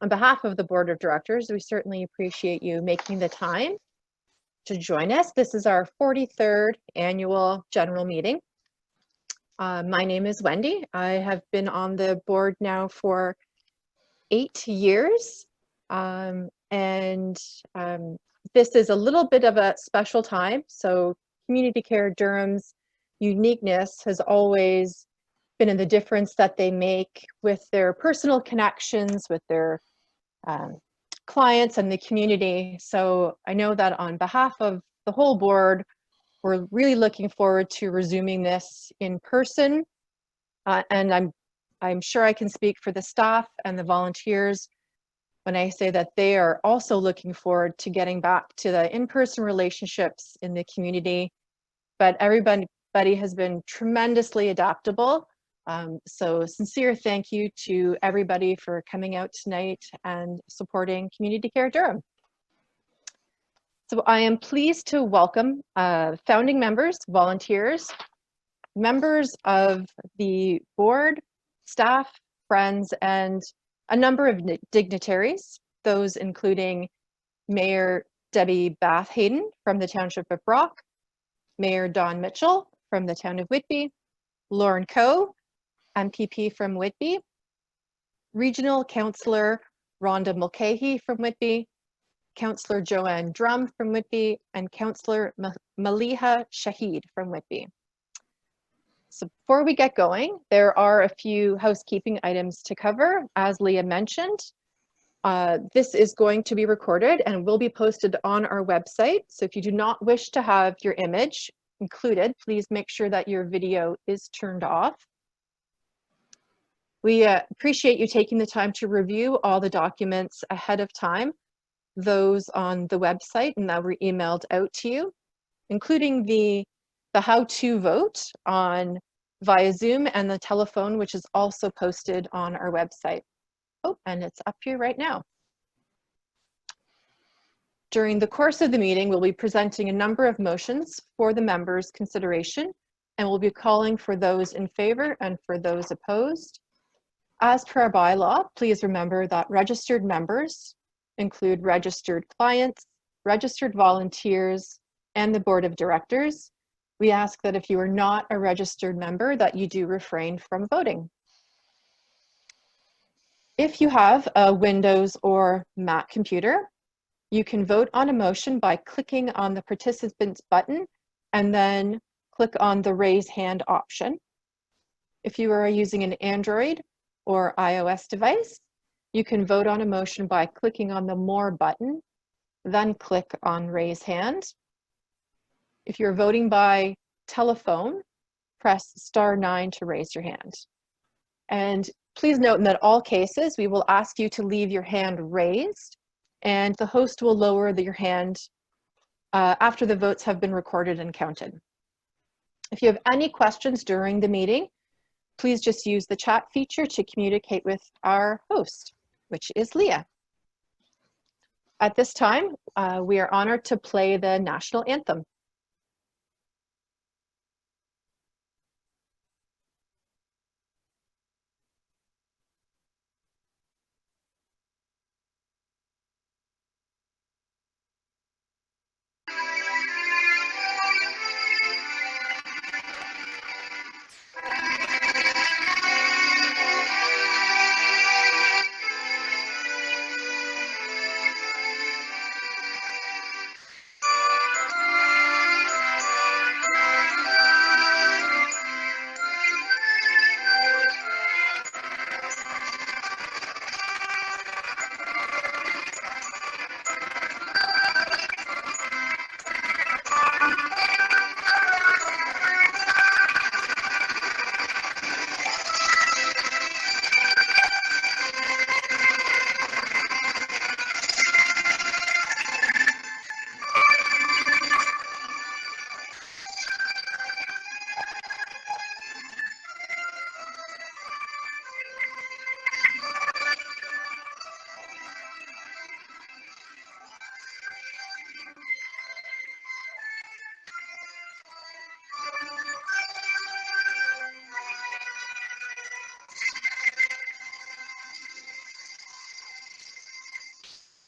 On behalf of the Board of Directors, we certainly appreciate you making the time to join us. This is our 43rd annual general meeting. My name is Wendy. I have been on the board now for 8 years. This is a little bit of a special time. So Community Care Durham's uniqueness has always been in the difference that they make with their personal connections, with their clients and the community. So I know that on behalf of the whole board, we're really looking forward to resuming this in person. And I'm sure I can speak for the staff and the volunteers when I say that they are also looking forward to getting back to the in-person relationships in the community. But everybody has been tremendously adaptable. So sincere thank you to everybody for coming out tonight and supporting Community Care Durham. So I am pleased to welcome founding members, volunteers, members of the board, staff, friends, and a number of dignitaries, those including Mayor Debbie Bath Hayden from the Township of Brock, Mayor Don Mitchell from the town of Whitby, Lauren Coe, MPP from Whitby, Regional Councillor Rhonda Mulcahy from Whitby, Councillor Joanne Drum from Whitby, and Councillor Maliha Shahid from Whitby. So before we get going, there are a few housekeeping items to cover. As Leah mentioned, this is going to be recorded and will be posted on our website. So if you do not wish to have your image included, please make sure that your video is turned off. We appreciate you taking the time to review all the documents ahead of time, those on the website and that were emailed out to you, including the how-to vote on via Zoom and the telephone, which is also posted on our website. Oh, and it's up here right now. During the course of the meeting, we'll be presenting a number of motions for the members' consideration, and we'll be calling for those in favor and for those opposed. As per our bylaw, please remember that registered members include registered clients, registered volunteers, and the board of directors. We ask that if you are not a registered member, that you do refrain from voting. If you have a Windows or Mac computer, you can vote on a motion by clicking on the participants button and then click on the raise hand option. If you are using an Android or iOS device, you can vote on a motion by clicking on the More button, then click on Raise Hand. If you're voting by telephone, press *9 to raise your hand. And please note in that all cases, we will ask you to leave your hand raised, and the host will lower your hand after the votes have been recorded and counted. If you have any questions during the meeting, please just use the chat feature to communicate with our host, which is Leah. At this time, we are honored to play the national anthem.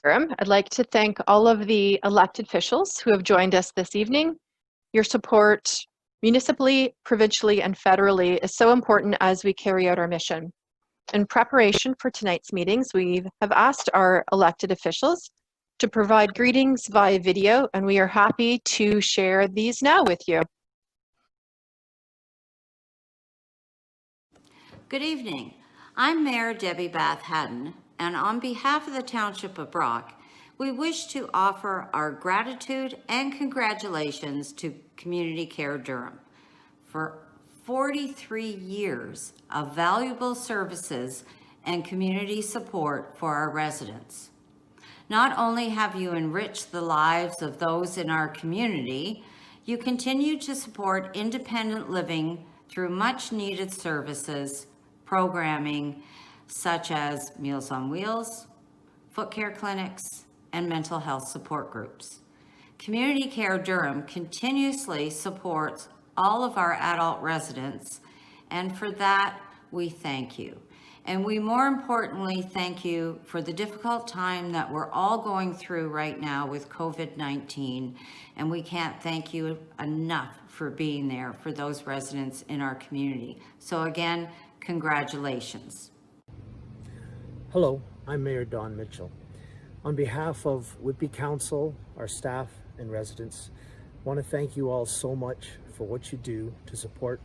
Durham. I'd like to thank all of the elected officials who have joined us this evening. Your support municipally, provincially, and federally is so important as we carry out our mission. In preparation for tonight's meetings, we have asked our elected officials to provide greetings via video, and we are happy to share these now with you. Good evening. I'm Mayor Debbie Bath Haddon, and on behalf of the Township of Brock, we wish to offer our gratitude and congratulations to Community Care Durham for 43 years of valuable services and community support for our residents. Not only have you enriched the lives of those in our community, you continue to support independent living through much needed services, programming such as Meals on Wheels, foot care clinics, and mental health support groups. Community Care Durham continuously supports all of our adult residents, and for that, we thank you. And we more importantly thank you for the difficult time that we're all going through right now with COVID-19, and we can't thank you enough for being there for those residents in our community. So again, congratulations. Hello, I'm Mayor Don Mitchell. On behalf of Whitby Council, our staff and residents, I want to thank you all so much for what you do to support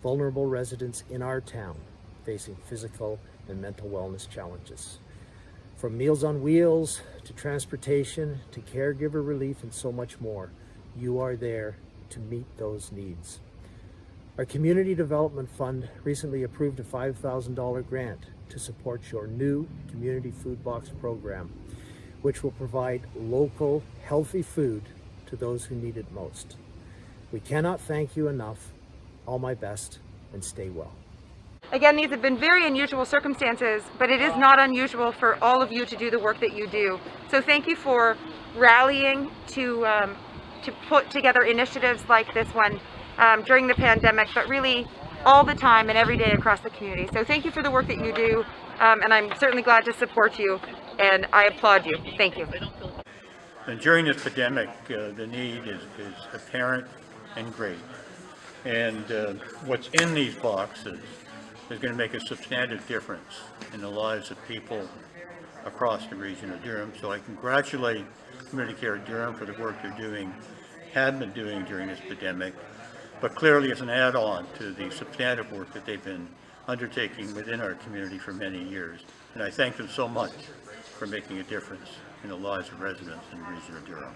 vulnerable residents in our town facing physical and mental wellness challenges. From Meals on Wheels to transportation to caregiver relief and so much more, you are there to meet those needs. Our Community Development Fund recently approved a $5,000 grant to support your new community food box program, which will provide local, healthy food to those who need it most. We cannot thank you enough. All my best, and stay well. Again, these have been very unusual circumstances, but it is not unusual for all of you to do the work that you do. So thank you for rallying to put together initiatives like this one during the pandemic, but really all the time and every day across the community. So thank you for the work that you do, and I'm certainly glad to support you, and I applaud you. Thank you. And during this pandemic, the need is apparent and great. And what's in these boxes is going to make a substantive difference in the lives of people across the region of Durham. So I congratulate Community Care Durham for the work they're doing, have been doing during this pandemic, but clearly as an add-on to the substantive work that they've been undertaking within our community for many years. And I thank them so much for making a difference in the lives of residents in the region of Durham.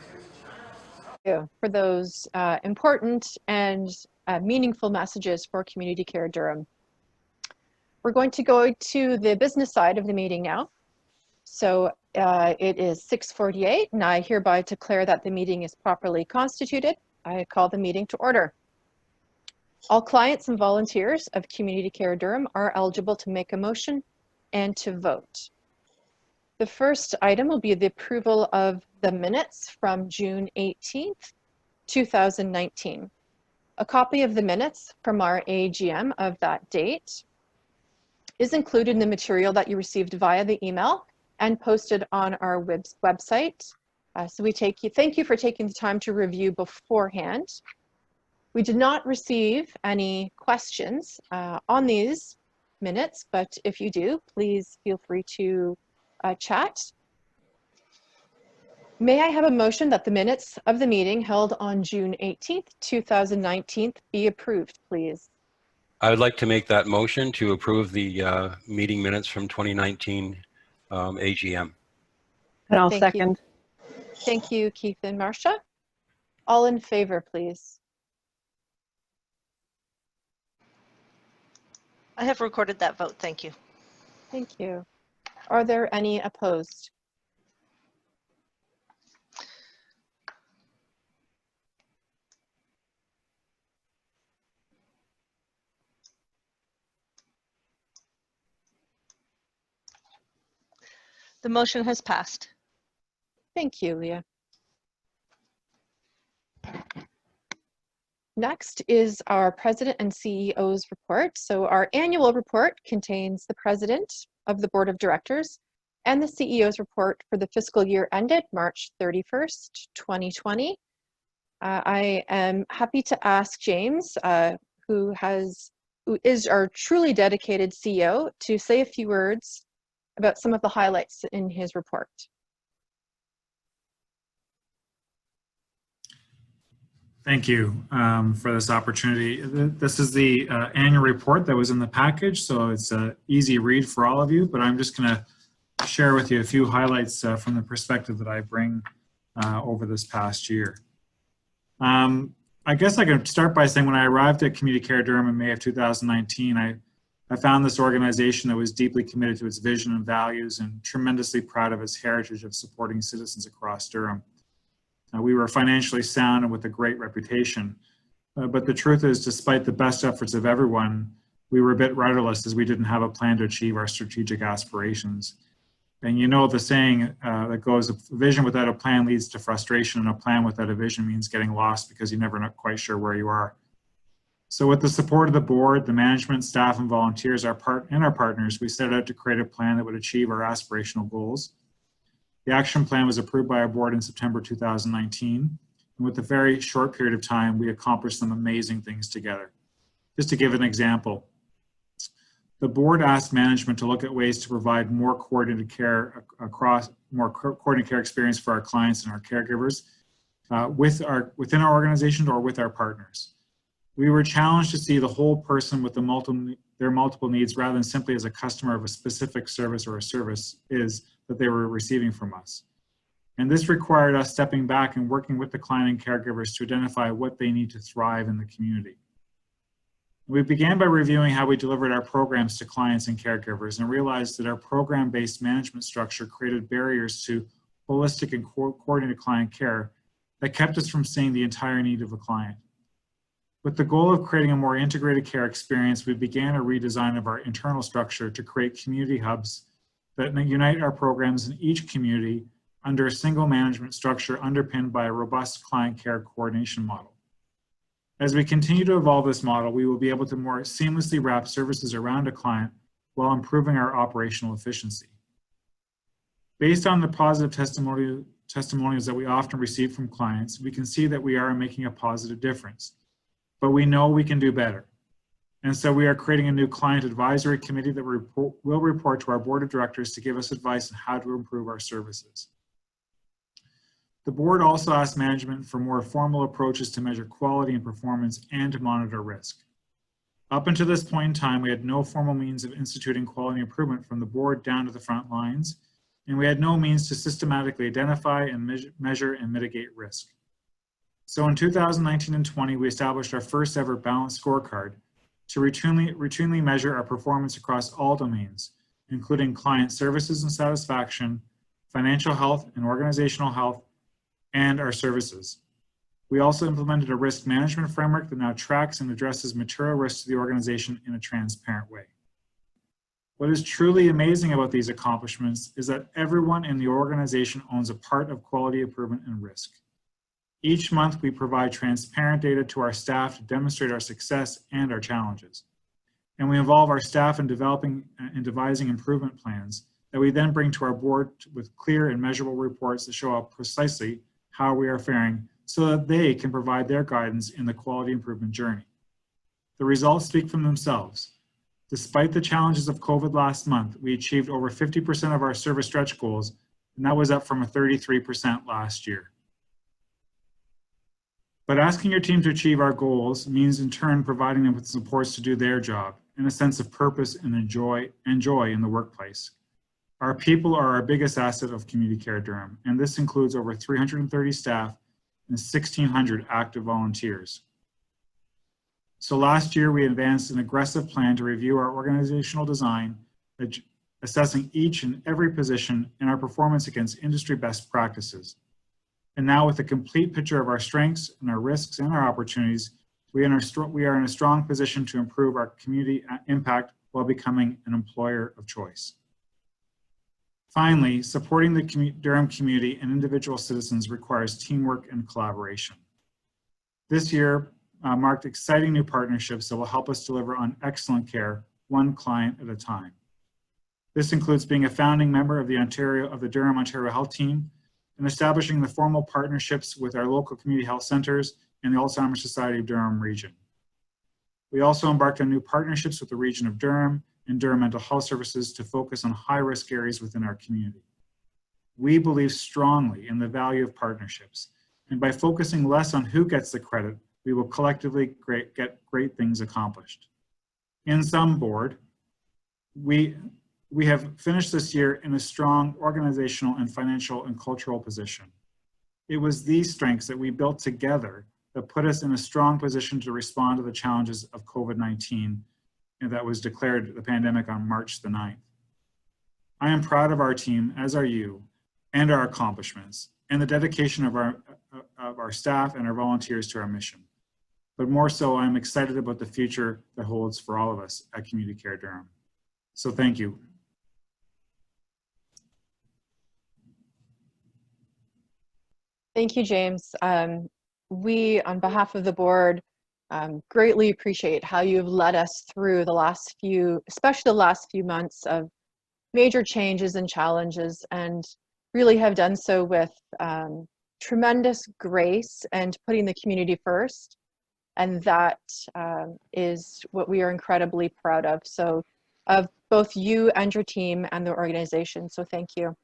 Thank you for those important and meaningful messages for Community Care Durham. We're going to go to the business side of the meeting now. So it is 6:48, and I hereby declare that the meeting is properly constituted. I call the meeting to order. All clients and volunteers of Community Care Durham are eligible to make a motion and to vote. The first item will be the approval of the minutes from June 18th, 2019. A copy of the minutes from our AGM of that date is included in the material that you received via the email and posted on our website. So thank you for taking the time to review beforehand. We did not receive any questions on these minutes, but if you do, please feel free to chat. May I have a motion that the minutes of the meeting held on June 18th, 2019 be approved, please? I would like to make that motion to approve the meeting minutes from 2019 AGM. And I'll Thank second. You. Thank you, Keith and Marcia. All in favor, please. I have recorded that vote. Thank you. Thank you. Are there any opposed? The motion has passed. Thank you, Leah. Next is our President and CEO's report. So our annual report contains the President of the Board of Directors, and the CEO's report for the fiscal year ended March 31st, 2020. I am happy to ask James, who is our truly dedicated CEO, to say a few words about some of the highlights in his report. Thank you for this opportunity. This is the annual report that was in the package, so it's an easy read for all of you, but I'm just going to share with you a few highlights from the perspective that I bring over this past year. I guess I could start by saying when I arrived at Community Care Durham in May of 2019, I found this organization that was deeply committed to its vision and values and tremendously proud of its heritage of supporting citizens across Durham. We were financially sound and with a great reputation. But the truth is, despite the best efforts of everyone, we were a bit rudderless as we didn't have a plan to achieve our strategic aspirations. And you know the saying that goes, a vision without a plan leads to frustration, and a plan without a vision means getting lost because you're never not quite sure where you are. So with the support of the board, the management, staff, and volunteers, our partners, we set out to create a plan that would achieve our aspirational goals. The action plan was approved by our board in September 2019, and with a very short period of time, we accomplished some amazing things together. Just to give an example, the board asked management to look at ways to provide more coordinated care experience for our clients and our caregivers within our organization or with our partners. We were challenged to see the whole person with their multiple needs rather than simply as a customer of a specific service or a service that they were receiving from us. And this required us stepping back and working with the client and caregivers to identify what they need to thrive in the community. We began by reviewing how we delivered our programs to clients and caregivers and realized that our program-based management structure created barriers to holistic and coordinated client care that kept us from seeing the entire need of a client. With the goal of creating a more integrated care experience, we began a redesign of our internal structure to create community hubs that unite our programs in each community under a single management structure underpinned by a robust client care coordination model. As we continue to evolve this model, we will be able to more seamlessly wrap services around a client while improving our operational efficiency. Based on the positive testimonials that we often receive from clients, we can see that we are making a positive difference, but we know we can do better. And so we are creating a new client advisory committee that will report to our board of directors to give us advice on how to improve our services. The board also asked management for more formal approaches to measure quality and performance and to monitor risk. Up until this point in time, we had no formal means of instituting quality improvement from the board down to the front lines, and we had no means to systematically identify and measure and mitigate risk. So in 2019 and 20, we established our first ever balanced scorecard to routinely measure our performance across all domains, including client services and satisfaction, financial health and organizational health, and our services. We also implemented a risk management framework that now tracks and addresses material risks to the organization in a transparent way. What is truly amazing about these accomplishments is that everyone in the organization owns a part of quality improvement and risk. Each month, we provide transparent data to our staff to demonstrate our success and our challenges. And we involve our staff in developing and devising improvement plans that we then bring to our board with clear and measurable reports that show up precisely how we are faring so that they can provide their guidance in the quality improvement journey. The results speak for themselves. Despite the challenges of COVID last month, we achieved over 50% of our service stretch goals, and that was up from a 33% last year. But asking your team to achieve our goals means in turn providing them with supports to do their job and a sense of purpose and joy in the workplace. Our people are our biggest asset of Community Care Durham, and this includes over 330 staff and 1,600 active volunteers. So last year, we advanced an aggressive plan to review our organizational design, assessing each and every position and our performance against industry best practices. And now with a complete picture of our strengths and our risks and our opportunities, we are in a strong position to improve our community impact while becoming an employer of choice. Finally, supporting the Durham community and individual citizens requires teamwork and collaboration. This year marked exciting new partnerships that will help us deliver on excellent care, one client at a time. This includes being a founding member of the Durham, Ontario Health Team and establishing the formal partnerships with our local community health centers and the Alzheimer's Society of Durham region. We also embarked on new partnerships with the region of Durham and Durham Mental Health Services to focus on high-risk areas within our community. We believe strongly in the value of partnerships, and by focusing less on who gets the credit, we will collectively get great things accomplished. In sum, board, we have finished this year in a strong organizational and financial and cultural position. It was these strengths that we built together that put us in a strong position to respond to the challenges of COVID-19 and that was declared the pandemic on March the 9th. I am proud of our team, as are you, and our accomplishments, and the dedication of our staff and our volunteers to our mission. But more so, I'm excited about the future that holds for all of us at Community Care Durham. So thank you. Thank you, James. We, on behalf of the board, greatly appreciate how you've led us through the last few, especially the last few months of major changes and challenges, and really have done so with tremendous grace and putting the community first. And that is what we are incredibly proud of. So of both you and your team and the organization. So thank you.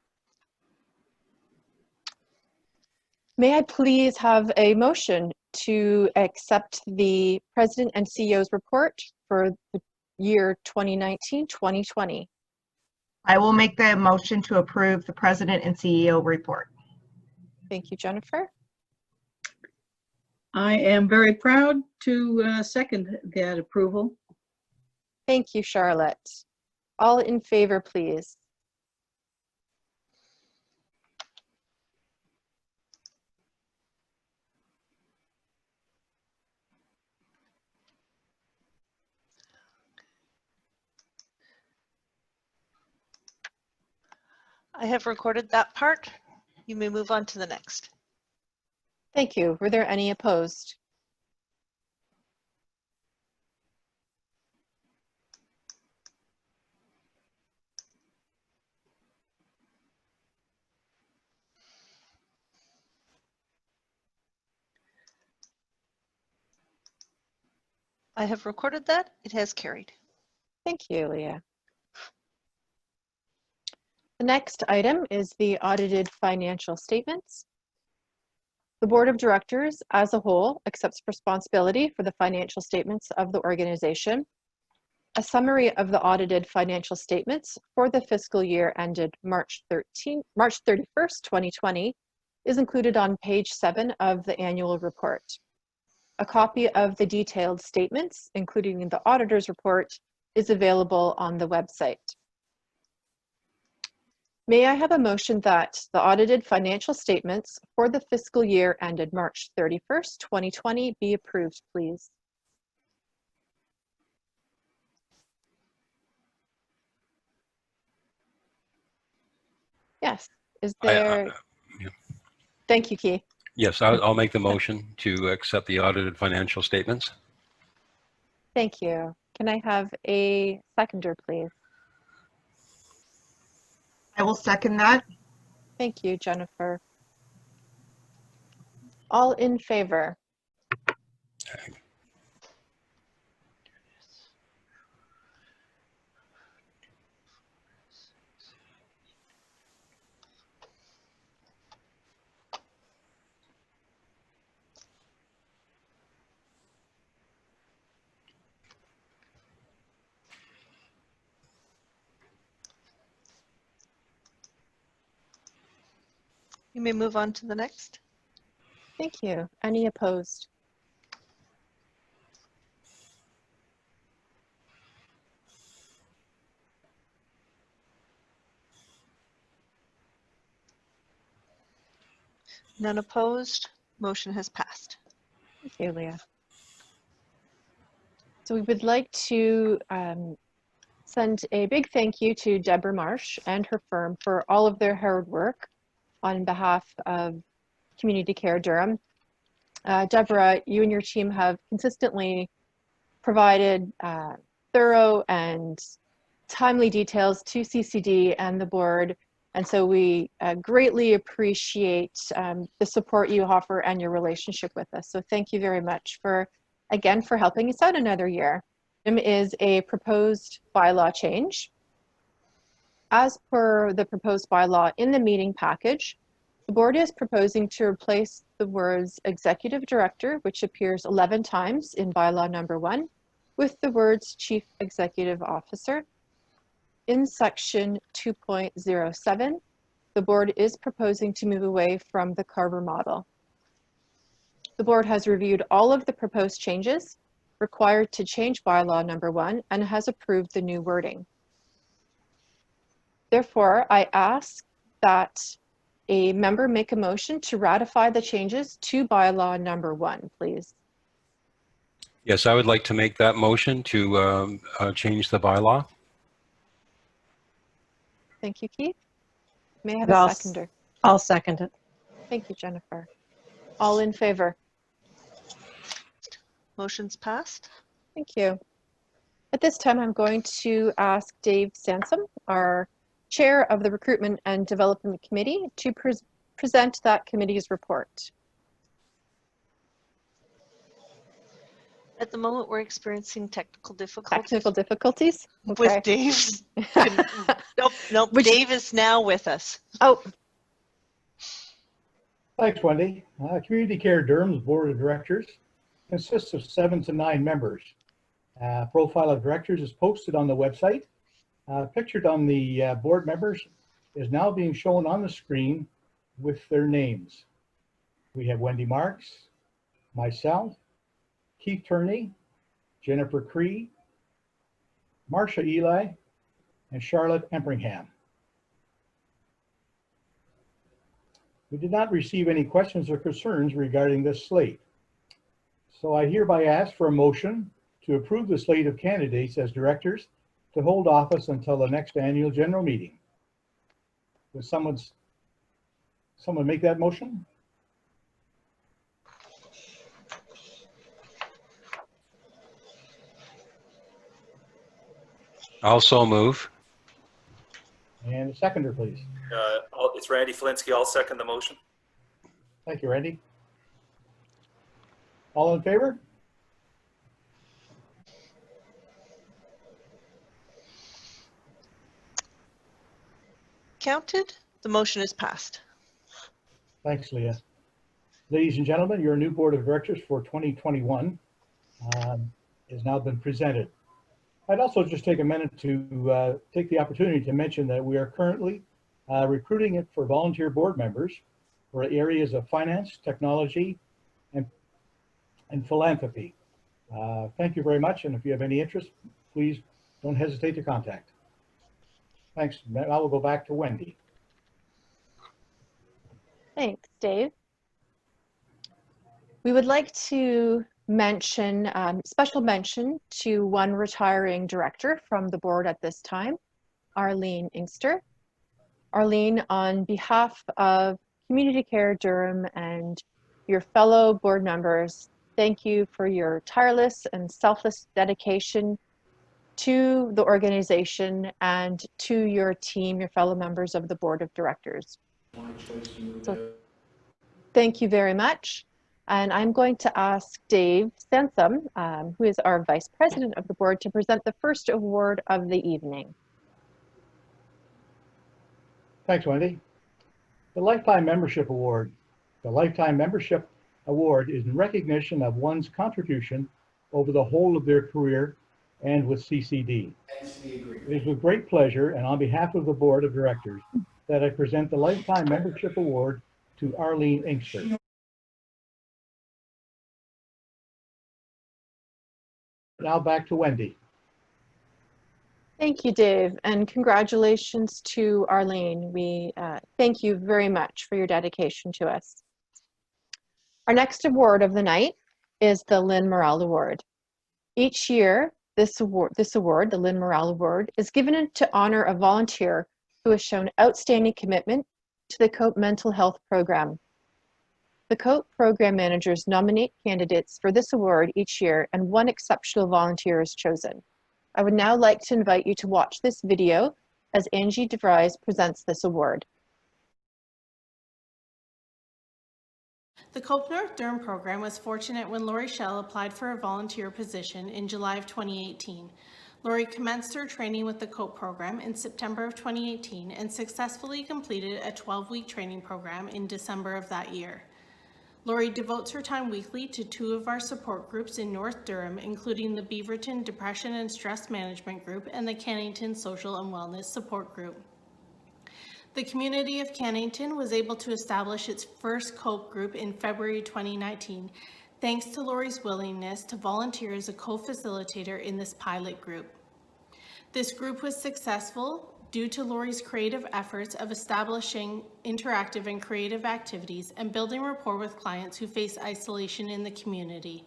May I please have a motion to accept the President and CEO's report for the year 2019-2020? I will make the motion to approve the President and CEO report. Thank you, Jennifer. I am very proud to second that approval. Thank you, Charlotte. All in favor, please. I have recorded that part. You may move on to the next. Thank you. Were there any opposed? I have recorded that. It has carried. Thank you, Leah. The next item is the audited financial statements. The Board of Directors as a whole accepts responsibility for the financial statements of the organization. A summary of the audited financial statements for the fiscal year ended March 31st, 2020 is included on page 7 of the annual report. A copy of the detailed statements, including the auditor's report, is available on the website. May I have a motion that the audited financial statements for the fiscal year ended March 31st, 2020 be approved, please? Yes. Is there? Yeah. Thank you, Keith. Yes, I'll make the motion to accept the audited financial statements. Thank you. Can I have a seconder, please? I will second that. Thank you, Jennifer. All in favor? You may move on to the next. Thank you. Any opposed? None opposed. Motion has passed. Thank you, Leah. So we would like to send a big thank you to Deborah Marsh and her firm for all of their hard work on behalf of Community Care Durham. Deborah, you and your team have consistently provided thorough and timely details to CCD and the board. And so we greatly appreciate the support you offer and your relationship with us. So thank you very much for, again, for helping us out another year. Item is a proposed bylaw change. As per the proposed bylaw in the meeting package, the board is proposing to replace the words executive director, which appears 11 times in bylaw number 1, with the words chief executive officer. In section 2.07, the board is proposing to move away from the Carver model. The board has reviewed all of the proposed changes required to change bylaw number 1 and has approved the new wording. Therefore, I ask that a member make a motion to ratify the changes to bylaw number 1, please. Yes, I would like to make that motion to change the bylaw. Thank you, Keith. May I have a seconder? I'll second it. Thank you, Jennifer. All in favor? Motion's passed. Thank you. At this time, I'm going to ask Dave Sansom, our Chair of the Recruitment and Development Committee, to present that committee's report. At the moment, we're experiencing technical difficulties. Technical difficulties? Okay. With Dave's. Nope. Dave is now with us. Oh. Thanks, Wendy. Community Care Durham's Board of Directors consists of 7 to 9 members. Profile of directors is posted on the website. Pictured on the board members is now being shown on the screen with their names. We have Wendy Marks, myself, Keith Turney, Jennifer Cree, Marcia Eli, and Charlotte Empringham. We did not receive any questions or concerns regarding this slate. So I hereby ask for a motion to approve the slate of candidates as directors to hold office until the next annual general meeting. Would someone make that motion? Also move. And a seconder, please. It's Randy Flinsky. I'll second the motion. Thank you, Randy. All in favor? Counted. The motion is passed. Thanks, Leah. Ladies and gentlemen, your new board of directors for 2021 has now been presented. I'd also just take a minute to take the opportunity to mention that we are currently recruiting it for volunteer board members for areas of finance, technology, and philanthropy. Thank you very much, and if you have any interest, please don't hesitate to contact. Thanks. I will go back to Wendy. Thanks, Dave. We would like to mention, special mention to one retiring director from the board at this time, Arlene Inkster. Arlene, on behalf of Community Care Durham and your fellow board members, thank you for your tireless and selfless dedication to the organization and to your team, your fellow members of the board of directors. So, thank you very much. And I'm going to ask Dave Sansom, who is our vice president of the board, to present the first award of the evening. Thanks, Wendy. The Lifetime Membership Award. The Lifetime Membership Award is in recognition of one's contribution over the whole of their career and with CCD. It is with great pleasure and on behalf of the board of directors that I present the Lifetime Membership Award to Arlene Inkster. Now back to Wendy. Thank you, Dave, and congratulations to Arlene. We thank you very much for your dedication to us. Our next award of the night is the Lynn Morrell Award. Each year, this award, the Lynn Morrell Award, is given to honor a volunteer who has shown outstanding commitment to the COPE mental health program. The COPE program managers nominate candidates for this award each year, and one exceptional volunteer is chosen. I would now like to invite you to watch this video as Angie DeVries presents this award. The COPE North Durham program was fortunate when Lori Schell applied for a volunteer position in July of 2018. Lori commenced her training with the COPE program in September of 2018 and successfully completed a 12-week training program in December of that year. Lori devotes her time weekly to 2 of our support groups in North Durham, including the Beaverton Depression and Stress Management Group and the Cannington Social and Wellness Support Group. The community of Cannington was able to establish its first COPE group in February 2019, thanks to Lori's willingness to volunteer as a co-facilitator in this pilot group. This group was successful due to Lori's creative efforts of establishing interactive and creative activities and building rapport with clients who face isolation in the community.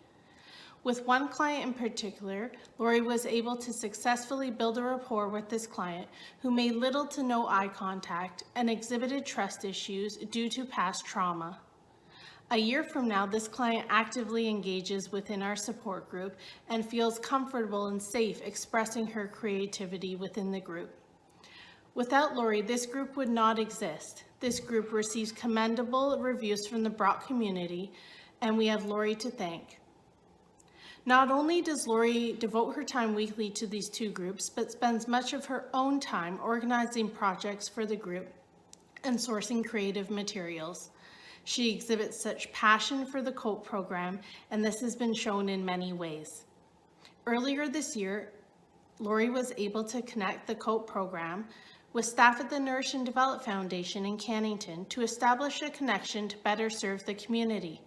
With one client in particular, Lori was able to successfully build a rapport with this client who made little to no eye contact and exhibited trust issues due to past trauma. A year from now, this client actively engages within our support group and feels comfortable and safe expressing her creativity within the group. Without Lori, this group would not exist. This group receives commendable reviews from the Brock community, and we have Lori to thank. Not only does Lori devote her time weekly to these 2 groups, but spends much of her own time organizing projects for the group and sourcing creative materials. She exhibits such passion for the COPE program, and this has been shown in many ways. Earlier this year, Lori was able to connect the COPE program with staff at the Nourish and Develop Foundation in Cannington to establish a connection to better serve the community.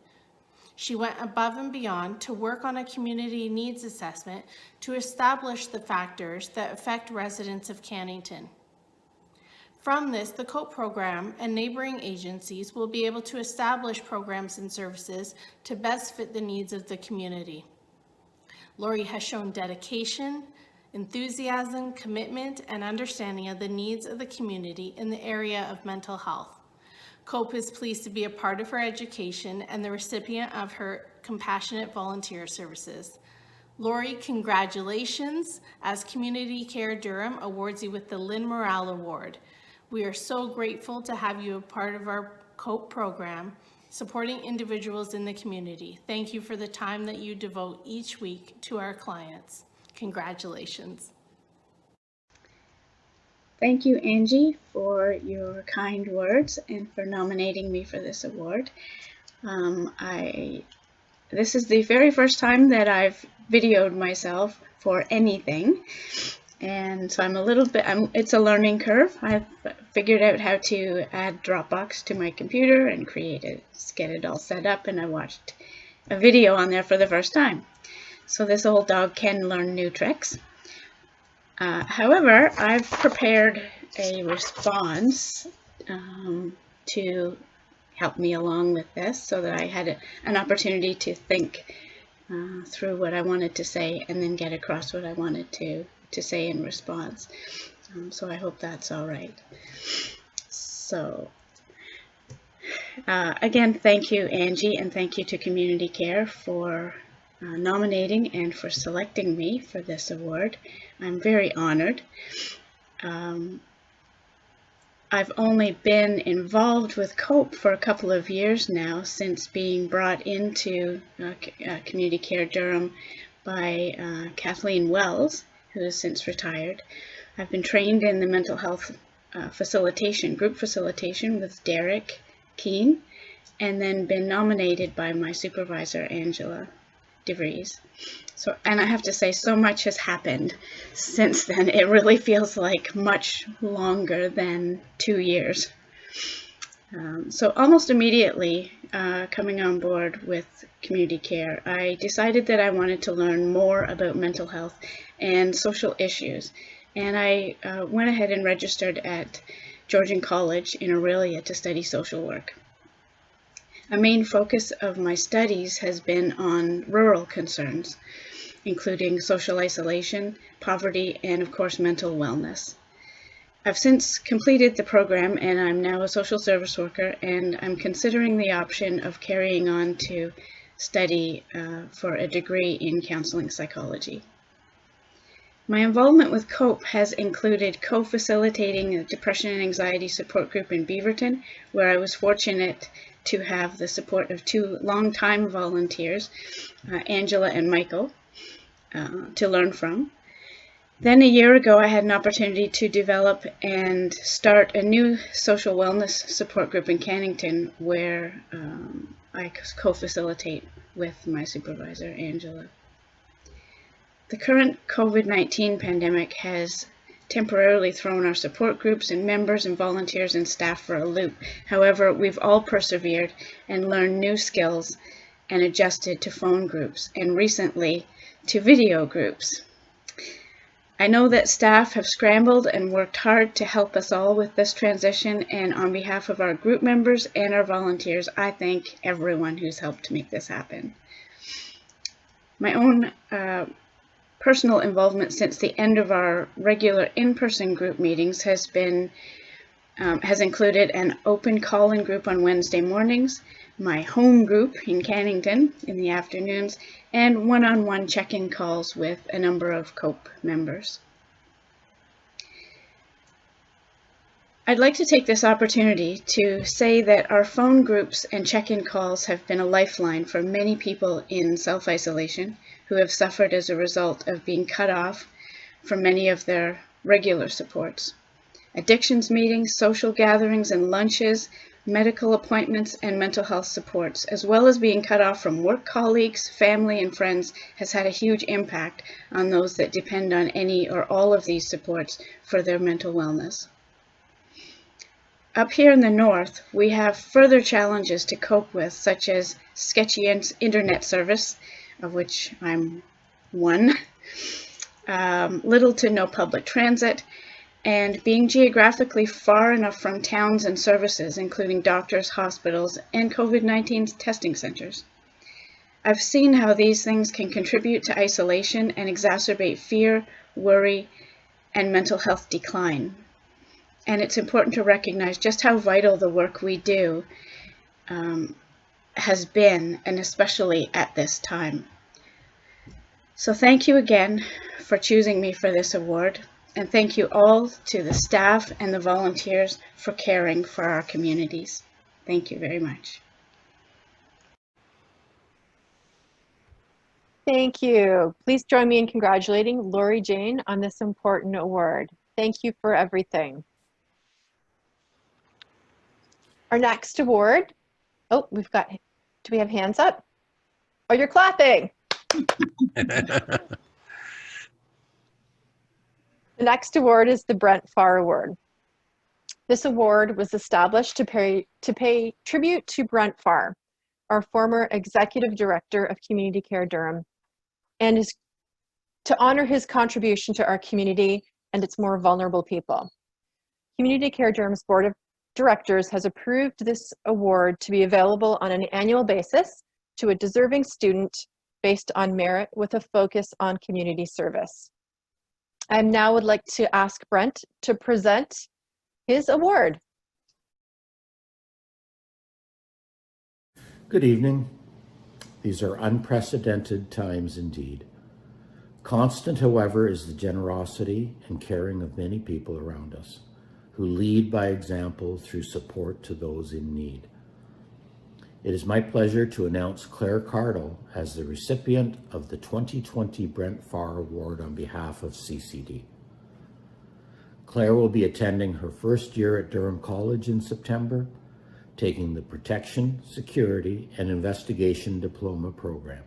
She went above and beyond to work on a community needs assessment to establish the factors that affect residents of Cannington. From this, the COPE program and neighboring agencies will be able to establish programs and services to best fit the needs of the community. Lori has shown dedication, enthusiasm, commitment, and understanding of the needs of the community in the area of mental health. COPE is pleased to be a part of her education and the recipient of her compassionate volunteer services. Lori, congratulations, as Community Care Durham awards you with the Lynn Morale Award. We are so grateful to have you a part of our COPE program, supporting individuals in the community. Thank you for the time that you devote each week to our clients. Congratulations. Thank you, Angie, for your kind words and for nominating me for this award. This is the very first time that I've videoed myself for anything, and so I'm a little bit, it's a learning curve. I've figured out how to add Dropbox to my computer and get it all set up, and I watched a video on there for the first time. So this old dog can learn new tricks. However, I've prepared a response to help me along with this so that I had an opportunity to think through what I wanted to say and then get across what I wanted to say in response. So I hope that's all right. So again, thank you, Angie, and thank you to Community Care for nominating and for selecting me for this award. I'm very honored. I've only been involved with COPE for a couple of years now, since being brought into Community Care Durham by Kathleen Wells, who has since retired. I've been trained in the mental health facilitation, group facilitation with Derek Keene, and then been nominated by my supervisor, Angela DeVries. So, and I have to say, so much has happened since then. It really feels like much longer than 2 years. So almost immediately coming on board with Community Care, I decided that I wanted to learn more about mental health and social issues. And I went ahead and registered at Georgian College in Aurelia to study social work. A main focus of my studies has been on rural concerns, including social isolation, poverty, and of course mental wellness. I've since completed the program, and I'm now a social service worker, and I'm considering the option of carrying on to study for a degree in counseling psychology. My involvement with COPE has included co-facilitating a depression and anxiety support group in Beaverton, where I was fortunate to have the support of two longtime volunteers, Angela and Michael, to learn from. Then a year ago, I had an opportunity to develop and start a new social wellness support group in Cannington, where I co-facilitate with my supervisor, Angela. The current COVID-19 pandemic has temporarily thrown our support groups and members and volunteers and staff for a loop. However, we've all persevered and learned new skills and adjusted to phone groups and recently to video groups. I know that staff have scrambled and worked hard to help us all with this transition, and on behalf of our group members and our volunteers, I thank everyone who's helped to make this happen. My own personal involvement since the end of our regular in-person group meetings has included an open call-in group on Wednesday mornings, my home group in Cannington in the afternoons, and one-on-one check-in calls with a number of COPE members. I'd like to take this opportunity to say that our phone groups and check-in calls have been a lifeline for many people in self-isolation who have suffered as a result of being cut off from many of their regular supports. Addictions meetings, social gatherings and lunches, medical appointments and mental health supports, as well as being cut off from work colleagues, family and friends, has had a huge impact on those that depend on any or all of these supports for their mental wellness. Up here in the north, we have further challenges to cope with, such as sketchy internet service, of which I'm one, little to no public transit, and being geographically far enough from towns and services, including doctors, hospitals, and COVID-19 testing centers. I've seen how these things can contribute to isolation and exacerbate fear, worry, and mental health decline. And it's important to recognize just how vital the work we do has been, and especially at this time. So thank you again for choosing me for this award, and thank you all to the staff and the volunteers for caring for our communities. Thank you very much. Thank you. Please join me in congratulating Lori Jane on this important award. Thank you for everything. Our next award, oh, do we have hands up? Oh, you're clapping. The next award is the Brent Farr Award. This award was established to pay tribute to Brent Farr, our former Executive Director of Community Care Durham, and is to honor his contribution to our community and its more vulnerable people. Community Care Durham's Board of Directors has approved this award to be available on an annual basis to a deserving student based on merit with a focus on community service. I now would like to ask Brent to present his award. Good evening. These are unprecedented times indeed. Constant, however, is the generosity and caring of many people around us, who lead by example through support to those in need. It is my pleasure to announce Claire Cardle as the recipient of the 2020 Brent Farr Award on behalf of CCD. Claire will be attending her first year at Durham College in September, taking the Protection, Security, and Investigation Diploma program.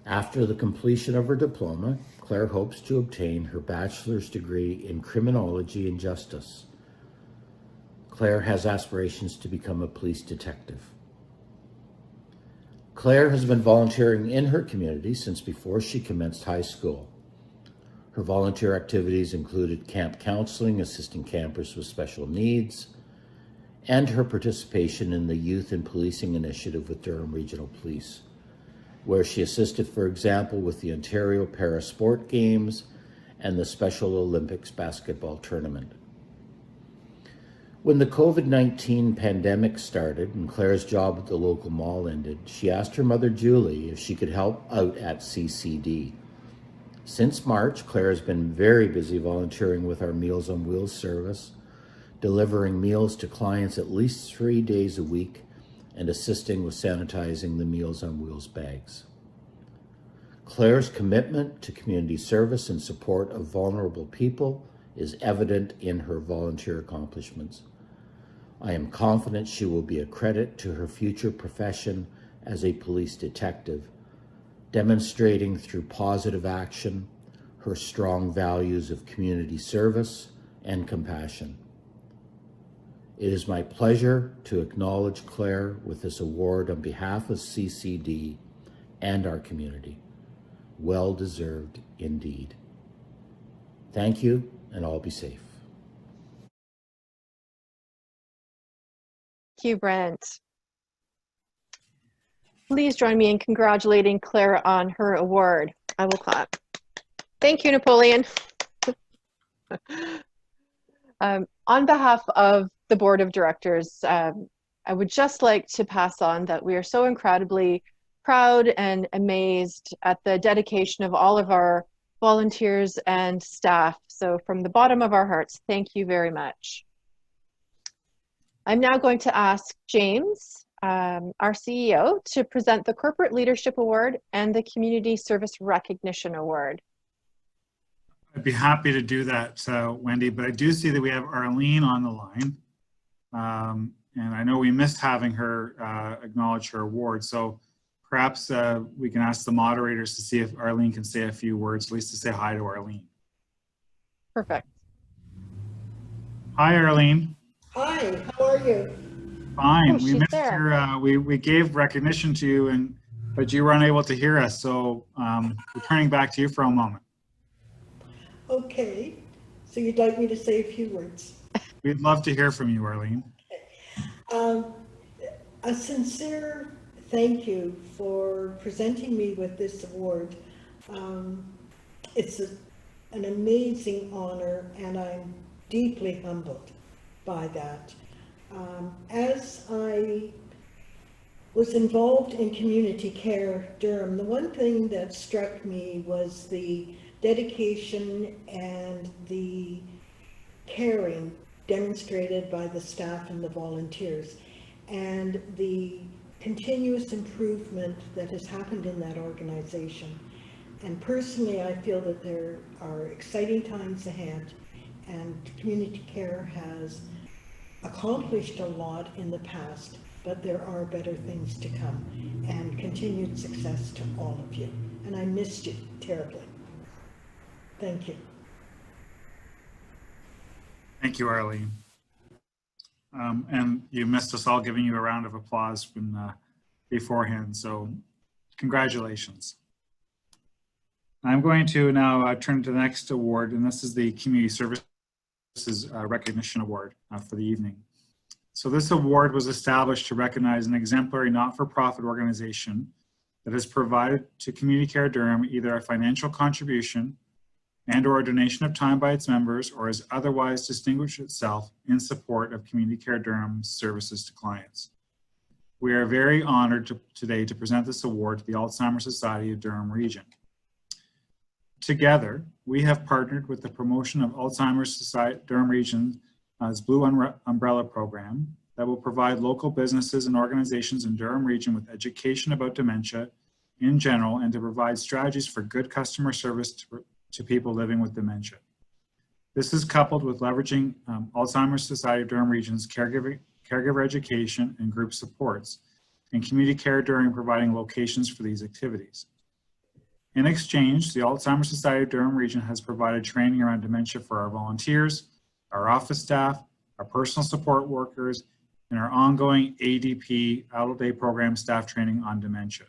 After the completion of her diploma, Claire hopes to obtain her bachelor's degree in criminology and justice. Claire has aspirations to become a police detective. Claire has been volunteering in her community since before she commenced high school. Her volunteer activities included camp counseling, assisting campers with special needs, and her participation in the Youth in Policing Initiative with Durham Regional Police, where she assisted, for example, with the Ontario Para-Sport Games and the Special Olympics basketball tournament. When the COVID-19 pandemic started and Claire's job at the local mall ended, she asked her mother, Julie, if she could help out at CCD. Since March, Claire has been very busy volunteering with our Meals on Wheels service, delivering meals to clients at least 3 days a week and assisting with sanitizing the Meals on Wheels bags. Claire's commitment to community service and support of vulnerable people is evident in her volunteer accomplishments. I am confident she will be a credit to her future profession as a police detective, demonstrating through positive action her strong values of community service and compassion. It is my pleasure to acknowledge Claire with this award on behalf of CCD and our community. Well deserved indeed. Thank you, and all be safe. Thank you, Brent. Please join me in congratulating Claire on her award. I will clap. Thank you, Napoleon. On behalf of the Board of Directors, I would just like to pass on that we are so incredibly proud and amazed at the dedication of all of our volunteers and staff. So from the bottom of our hearts, thank you very much. I'm now going to ask James, our CEO, to present the Corporate Leadership Award and the Community Service Recognition Award. I'd be happy to do that, Wendy, but I do see that we have Arlene on the line. And I know we missed having her acknowledge her award. So perhaps we can ask the moderators to see if Arlene can say a few words, at least to say hi to Arlene. Perfect. Hi, Arlene. Hi, how are you? Fine. Oh, We missed your, we gave recognition to you, but you were unable to hear us. So we're turning back to you for a moment. Okay, so you'd like me to say a few words? We'd love to hear from you, Arlene. A sincere thank you for presenting me with this award. It's an amazing honor, and I'm deeply humbled by that. As I was involved in Community Care Durham, the one thing that struck me was the dedication and the caring demonstrated by the staff and the volunteers, and the continuous improvement that has happened in that organization. And personally, I feel that there are exciting times ahead, and community care has accomplished a lot in the past, but there are better things to come, and continued success to all of you. And I missed you terribly. Thank you. Thank you, Arlene. And you missed us all giving you a round of applause beforehand, so congratulations. I'm going to now turn to the next award, and this is the Community Services Recognition Award for the evening. So this award was established to recognize an exemplary not-for-profit organization that has provided to Community Care Durham either a financial contribution and or a donation of time by its members, or has otherwise distinguished itself in support of Community Care Durham's services to clients. We are very honored today to present this award to the Alzheimer's Society of Durham Region. Together, we have partnered with the Promotion of Alzheimer's Society Durham Region's Blue Umbrella Program that will provide local businesses and organizations in Durham Region with education about dementia in general, and to provide strategies for good customer service to people living with dementia. This is coupled with leveraging Alzheimer's Society of Durham Region's caregiver education and group supports, and Community Care Durham providing locations for these activities. In exchange, the Alzheimer's Society of Durham Region has provided training around dementia for our volunteers, our office staff, our personal support workers, and our ongoing ADP, Adult Day Program staff training on dementia.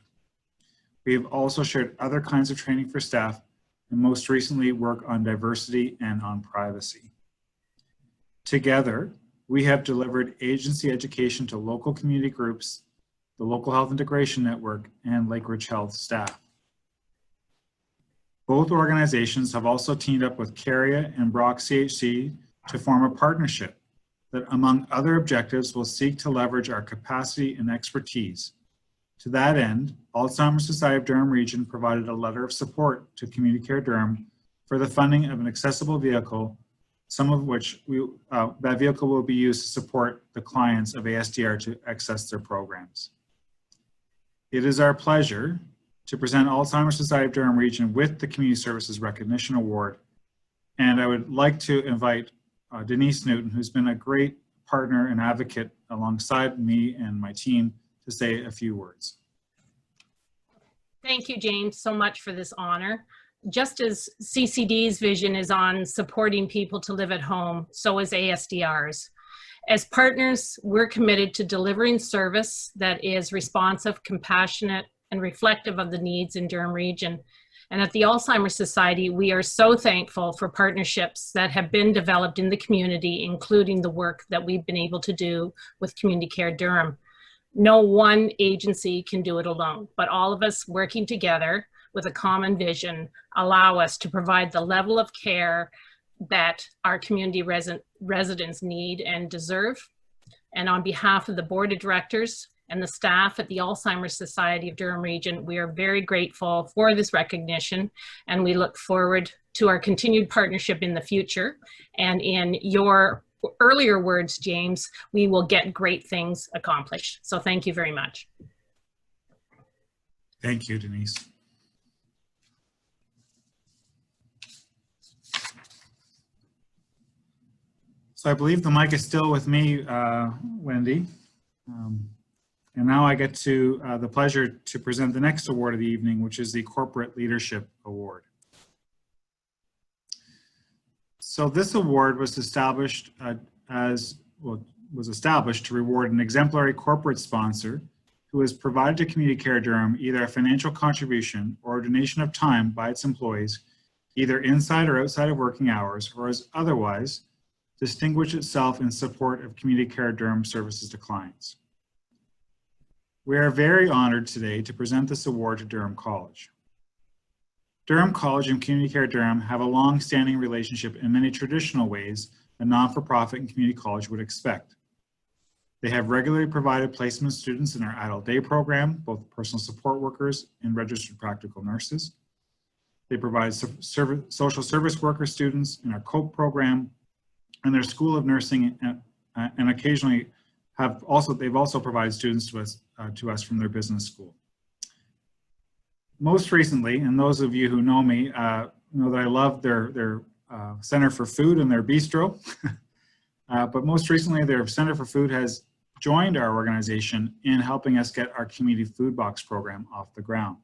We have also shared other kinds of training for staff, and most recently work on diversity and on privacy. Together, we have delivered agency education to local community groups, the Local Health Integration Network, and Lake Ridge Health staff. Both organizations have also teamed up with CARIA and Brock CHC to form a partnership that, among other objectives, will seek to leverage our capacity and expertise To that end, Alzheimer's Society of Durham Region provided a letter of support to Community Care Durham for the funding of an accessible vehicle, some of which that vehicle will be used to support the clients of ASDR to access their programs. It is our pleasure to present Alzheimer's Society of Durham Region with the Community Services Recognition Award. And I would like to invite Denise Newton, who's been a great partner and advocate alongside me and my team, to say a few words. Thank you, James, so much for this honor. Just as CCD's vision is on supporting people to live at home, so is ASDR's. As partners, we're committed to delivering service that is responsive, compassionate, and reflective of the needs in Durham Region. And at the Alzheimer's Society, we are so thankful for partnerships that have been developed in the community, including the work that we've been able to do with Community Care Durham. No one agency can do it alone, but all of us working together with a common vision allow us to provide the level of care that our community residents need and deserve. And on behalf of the board of directors and the staff at the Alzheimer's Society of Durham Region, we are very grateful for this recognition, and we look forward to our continued partnership in the future. And in your earlier words, James, we will get great things accomplished. So thank you very much. Thank you, Denise. So I believe the mic is still with me, Wendy. And now I get to the pleasure to present the next award of the evening, which is the Corporate Leadership Award. So this award was established to reward an exemplary corporate sponsor who has provided to Community Care Durham either a financial contribution or a donation of time by its employees, either inside or outside of working hours, or has otherwise distinguished itself in support of Community Care Durham services to clients. We are very honored today to present this award to Durham College. Durham College and Community Care Durham have a long-standing relationship in many traditional ways a non-for-profit and community college would expect. They have regularly provided placement students in our adult day program, both personal support workers and registered practical nurses. They provide social service worker students in our COPE program and their School of Nursing, and occasionally they've also provided students to us from their business school. Most recently, and those of you who know me know that I love their Center for Food and their bistro. But most recently, their Center for Food has joined our organization in helping us get our community food box program off the ground.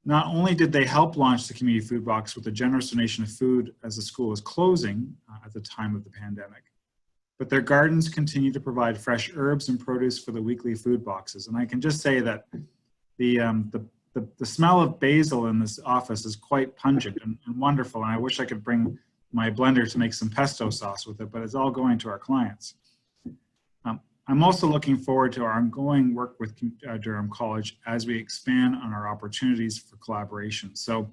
Not only did they help launch the community food box with a generous donation of food as the school was closing at the time of the pandemic, but their gardens continue to provide fresh herbs and produce for the weekly food boxes. And I can just say that the smell of basil in this office is quite pungent and wonderful. And I wish I could bring my blender to make some pesto sauce with it, but it's all going to our clients. I'm also looking forward to our ongoing work with Durham College as we expand on our opportunities for collaboration. So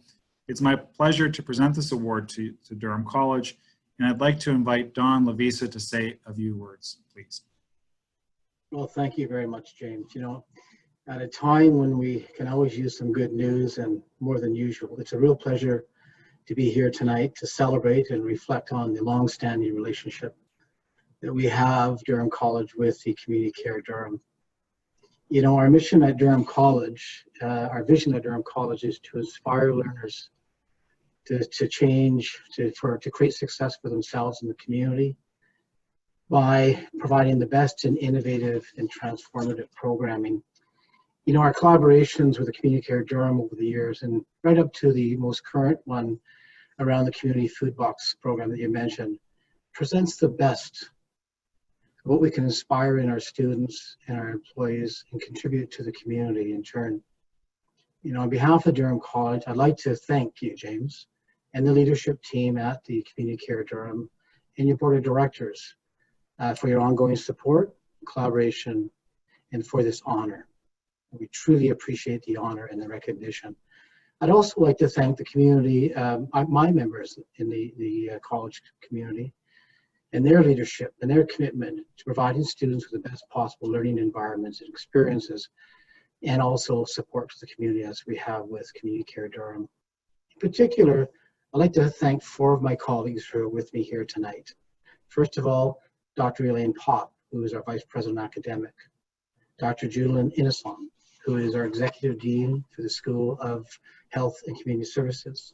it's my pleasure to present this award to Durham College, and I'd like to invite Don Lavisa to say a few words, please. Well, thank you very much, James. You know, at a time when we can always use some good news and more than usual, it's a real pleasure to be here tonight to celebrate and reflect on the long-standing relationship that we have Durham College with the Community Care Durham. You know, our mission at Durham College, our vision at Durham College is to inspire learners to change, to create success for themselves and the community by providing the best and innovative and transformative programming. You know, our collaborations with the Community Care Durham over the years, and right up to the most current one around the community food box program that you mentioned, presents the best of what we can inspire in our students and our employees and contribute to the community in turn. You know, on behalf of Durham College, I'd like to thank you, James, and the leadership team at the Community Care Durham and your board of directors for your ongoing support, collaboration, and for this honor. We truly appreciate the honor and the recognition. I'd also like to thank the community, my members in the college community, and their leadership and their commitment to providing students with the best possible learning environments and experiences and also support for the community as we have with Community Care Durham. In particular, I'd like to thank 4 of my colleagues who are with me here tonight. First of all, Dr. Elaine Pop, who is our Vice President Academic, Dr. Julian Inison, who is our Executive Dean for the School of Health and Community Services,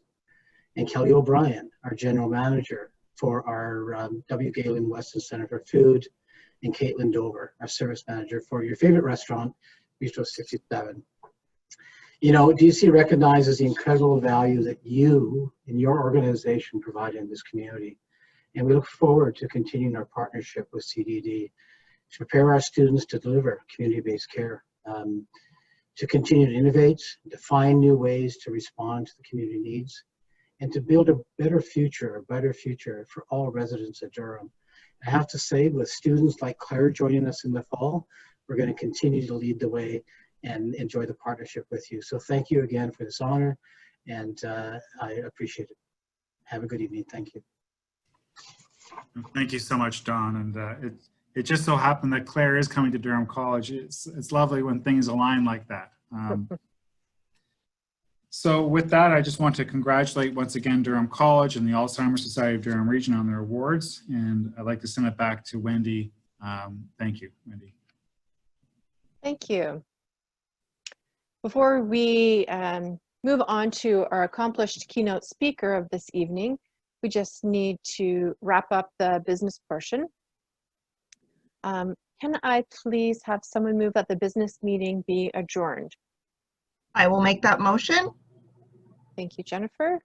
and Kelly O'Brien, our General Manager for our W. Galen Weston Center for Food, and Caitlin Dover, our Service Manager for your favorite restaurant, Bistro 67. You know, DC recognizes the incredible value that you and your organization provide in this community. And we look forward to continuing our partnership with CDD to prepare our students to deliver community-based care, to continue to innovate, to find new ways to respond to the community needs, and to build a better future for all residents of Durham. I have to say, with students like Claire joining us in the fall, we're going to continue to lead the way and enjoy the partnership with you. So thank you again for this honor, and I appreciate it. Have a good evening. Thank you. Thank you so much, Don. And it just so happened that Claire is coming to Durham College. It's lovely when things align like that. So with that, I just want to congratulate once again Durham College and the Alzheimer's Society of Durham Region on their awards. And I'd like to send it back to Wendy. Thank you, Wendy. Thank you. Before we move on to our accomplished keynote speaker of this evening, we just need to wrap up the business portion. Can I please have someone move that the business meeting be adjourned? I will make that motion. Thank you, Jennifer.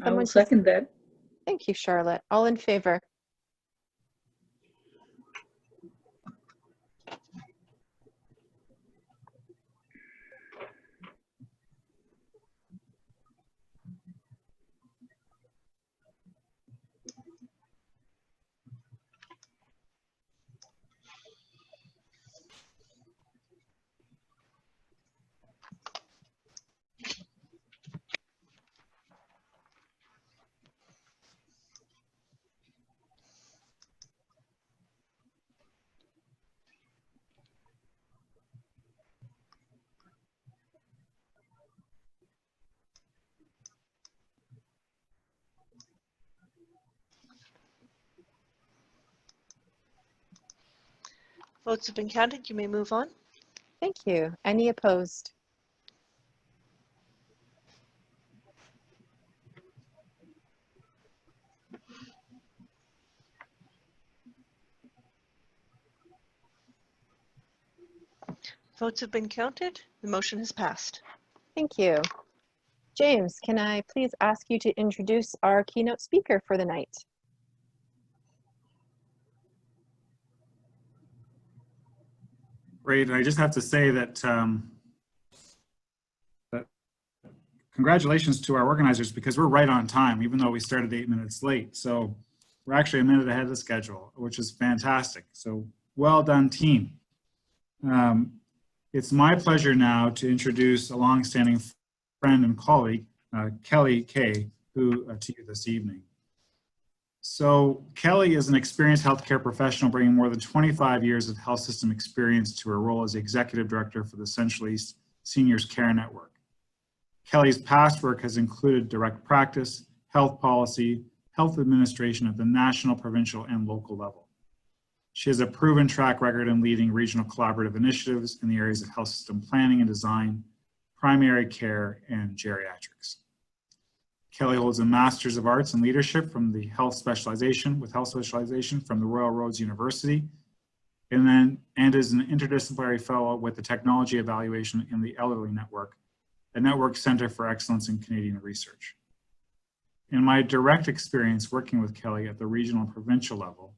I will second that. Thank you, Charlotte. All in favor? Votes have been counted. You may move on. Thank you. Any opposed? Votes have been counted. The motion has passed. Thank you. James, can I please ask you to introduce our keynote speaker for the night? Great. And I just have to say that, congratulations to our organizers, because we're right on time, even though we started 8 minutes late. So we're actually a minute ahead of schedule, which is fantastic. So well done, team. It's my pleasure now to introduce a longstanding friend and colleague, Kelly Kay, to you this evening. So Kelly is an experienced healthcare professional bringing more than 25 years of health system experience to her role as the executive director for the Central East Seniors Care Network. Kelly's past work has included direct practice, health policy, health administration at the national, provincial, and local level. She has a proven track record in leading regional collaborative initiatives in the areas of health system planning and design, primary care, and geriatrics. Kelly holds a Master's of Arts in Leadership from the health specialization from the Royal Roads University, and is an interdisciplinary fellow with the Technology Evaluation in the Elderly Network, a network center for excellence in Canadian research. In my direct experience working with Kelly at the regional and provincial level,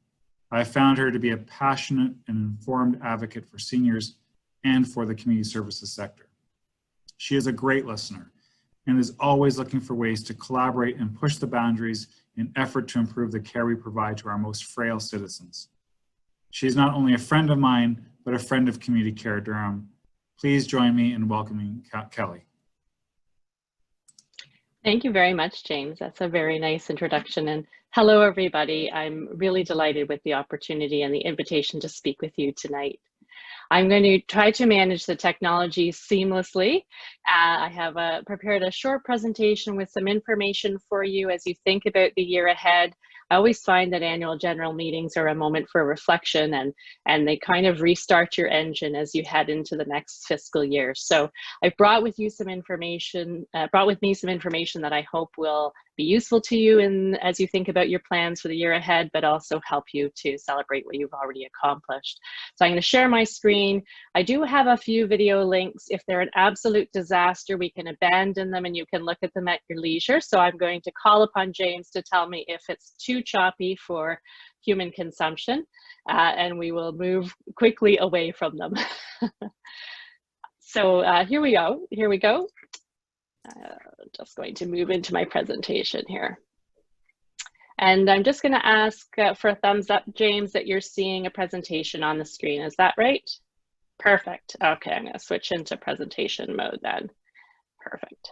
I found her to be a passionate and informed advocate for seniors and for the community services sector. She is a great listener and is always looking for ways to collaborate and push the boundaries in effort to improve the care we provide to our most frail citizens. She is not only a friend of mine, but a friend of Community Care Durham. Please join me in welcoming Kelly. Thank you very much, James. That's a very nice introduction. And hello, everybody. I'm really delighted with the opportunity and the invitation to speak with you tonight. I'm going to try to manage the technology seamlessly. I have prepared a short presentation with some information for you as you think about the year ahead. I always find that annual general meetings are a moment for reflection, and they kind of restart your engine as you head into the next fiscal year. So I brought with me some information that I hope will be useful to you as you think about your plans for the year ahead, but also help you to celebrate what you've already accomplished. So I'm going to share my screen. I do have a few video links. If they're an absolute disaster, we can abandon them and you can look at them at your leisure. So I'm going to call upon James to tell me if it's too choppy for human consumption, and we will move quickly away from them. So here we go. Just going to move into my presentation here. And I'm just going to ask for a thumbs up, James, that you're seeing a presentation on the screen. Is that right? Perfect. Okay, I'm going to switch into presentation mode then. Perfect.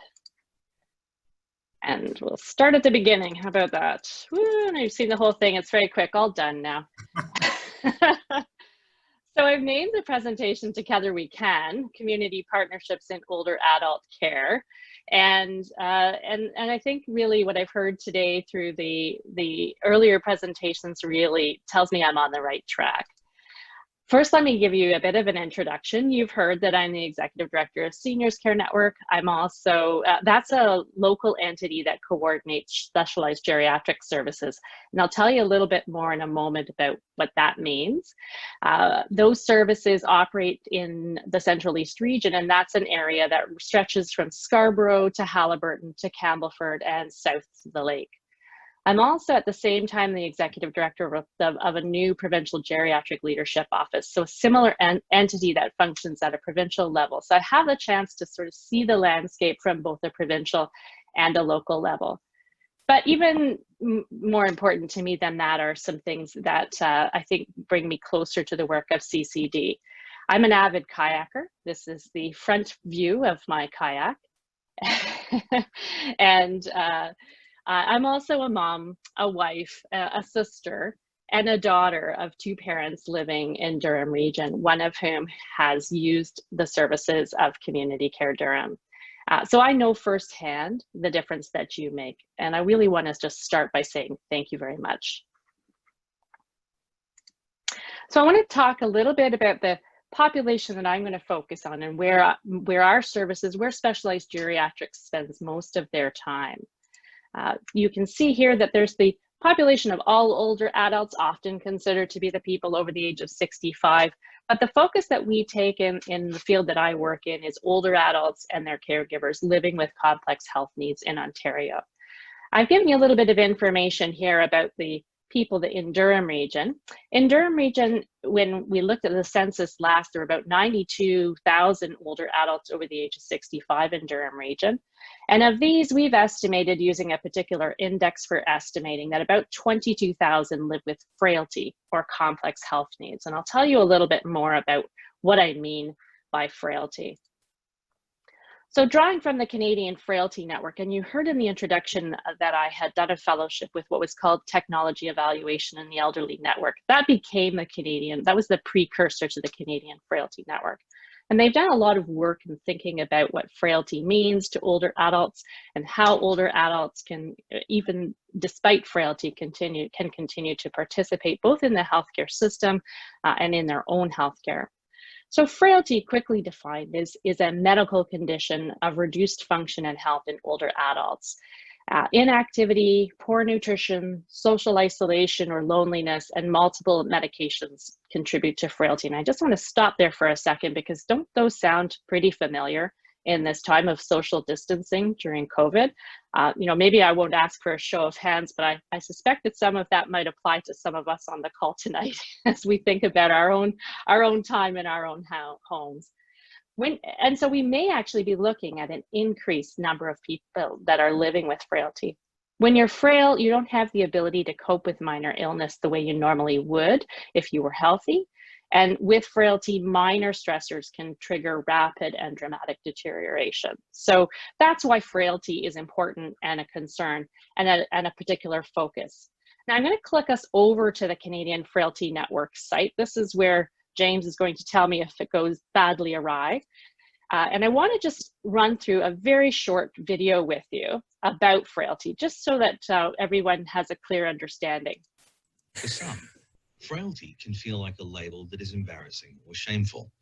And we'll start at the beginning. How about that? Woo, and you've seen the whole thing. It's very quick. All done now. So I've named the presentation Together We Can, Community Partnerships in Older Adult Care. And I think really what I've heard today through the earlier presentations really tells me I'm on the right track. First, let me give you a bit of an introduction. You've heard that I'm the Executive Director of Seniors Care Network. I'm also, that's a local entity that coordinates specialized geriatric services. And I'll tell you a little bit more in a moment about what that means. Those services operate in the Central East region, and that's an area that stretches from Scarborough to Haliburton to Campbellford and south to the lake. I'm also at the same time the executive director of a new provincial geriatric leadership office, so a similar entity that functions at a provincial level. So I have the chance to sort of see the landscape from both a provincial and a local level. But even more important to me than that are some things that I think bring me closer to the work of CCD. I'm an avid kayaker. This is the front view of my kayak. And I'm also a mom, a wife, a sister, and a daughter of two parents living in Durham region, one of whom has used the services of Community Care Durham. So I know firsthand the difference that you make. And I really want to just start by saying thank you very much. So I want to talk a little bit about the population that I'm going to focus on and where our services, where specialized geriatrics spends most of their time. You can see here that there's the population of all older adults, often considered to be the people over the age of 65. But the focus that we take in the field that I work in is older adults and their caregivers living with complex health needs in Ontario. I've given you a little bit of information here about the people in Durham region. In Durham region, when we looked at the census last, there were about 92,000 older adults over the age of 65 in Durham region. And of these, we've estimated using a particular index for estimating that about 22,000 live with frailty or complex health needs. And I'll tell you a little bit more about what I mean by frailty. So drawing from the Canadian Frailty Network, and you heard in the introduction that I had done a fellowship with what was called Technology Evaluation in the Elderly Network. That became that was the precursor to the Canadian Frailty Network. And they've done a lot of work in thinking about what frailty means to older adults and how older adults can, even despite frailty, can continue to participate both in the healthcare system and in their own healthcare. So frailty, quickly defined, is a medical condition of reduced function and health in older adults. Inactivity, poor nutrition, social isolation or loneliness, and multiple medications contribute to frailty. And I just want to stop there for a second, because don't those sound pretty familiar in this time of social distancing during COVID? Maybe I won't ask for a show of hands, but I suspect that some of that might apply to some of us on the call tonight as we think about our own time in our own homes. And so we may actually be looking at an increased number of people that are living with frailty. When you're frail, you don't have the ability to cope with minor illness the way you normally would if you were healthy. And with frailty, minor stressors can trigger rapid and dramatic deterioration. So that's why frailty is important and a concern and a particular focus. Now I'm going to click us over to the Canadian Frailty Network site. This is where James is going to tell me if it goes badly awry. And I want to just run through a very short video with you about frailty, just so that everyone has a clear understanding. For some, frailty can feel like a label that is embarrassing or shameful.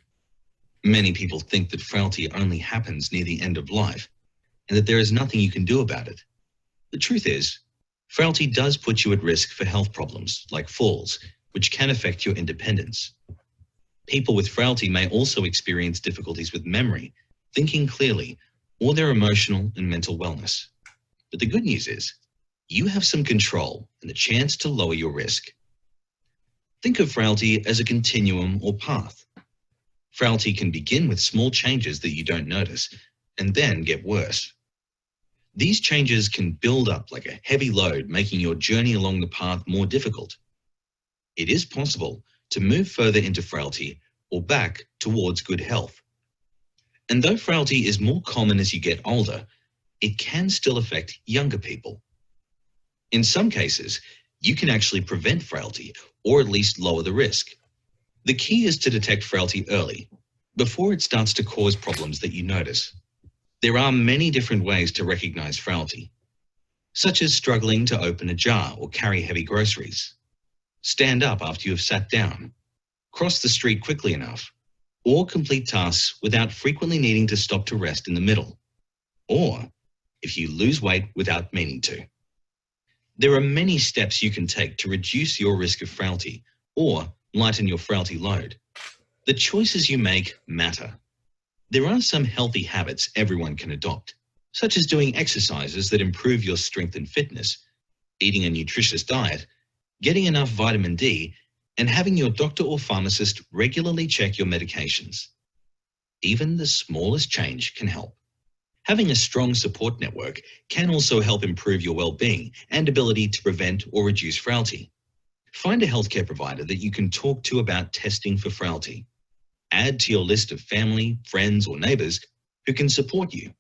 Many people think that frailty only happens near the end of life and that there is nothing you can do about it. The truth is, frailty does put you at risk for health problems like falls, which can affect your independence. People with frailty may also experience difficulties with memory, thinking clearly, or their emotional and mental wellness. But the good news is, you have some control and the chance to lower your risk. Think of frailty as a continuum or path. Frailty can begin with small changes that you don't notice, and then get worse. These changes can build up like a heavy load, making your journey along the path more difficult. It is possible to move further into frailty or back towards good health. And though frailty is more common as you get older, it can still affect younger people. In some cases, you can actually prevent frailty or at least lower the risk. The key is to detect frailty early, before it starts to cause problems that you notice. There are many different ways to recognize frailty, such as struggling to open a jar or carry heavy groceries, stand up after you have sat down, cross the street quickly enough, or complete tasks without frequently needing to stop to rest in the middle, or if you lose weight without meaning to. There are many steps you can take to reduce your risk of frailty or lighten your frailty load. The choices you make matter. There are some healthy habits everyone can adopt, such as doing exercises that improve your strength and fitness, eating a nutritious diet, getting enough vitamin D, and having your doctor or pharmacist regularly check your medications. Even the smallest change can help. Having a strong support network can also help improve your well-being and ability to prevent or reduce frailty. Find a healthcare provider that you can talk to about testing for frailty. Add to your list of family, friends, or neighbors who can support you.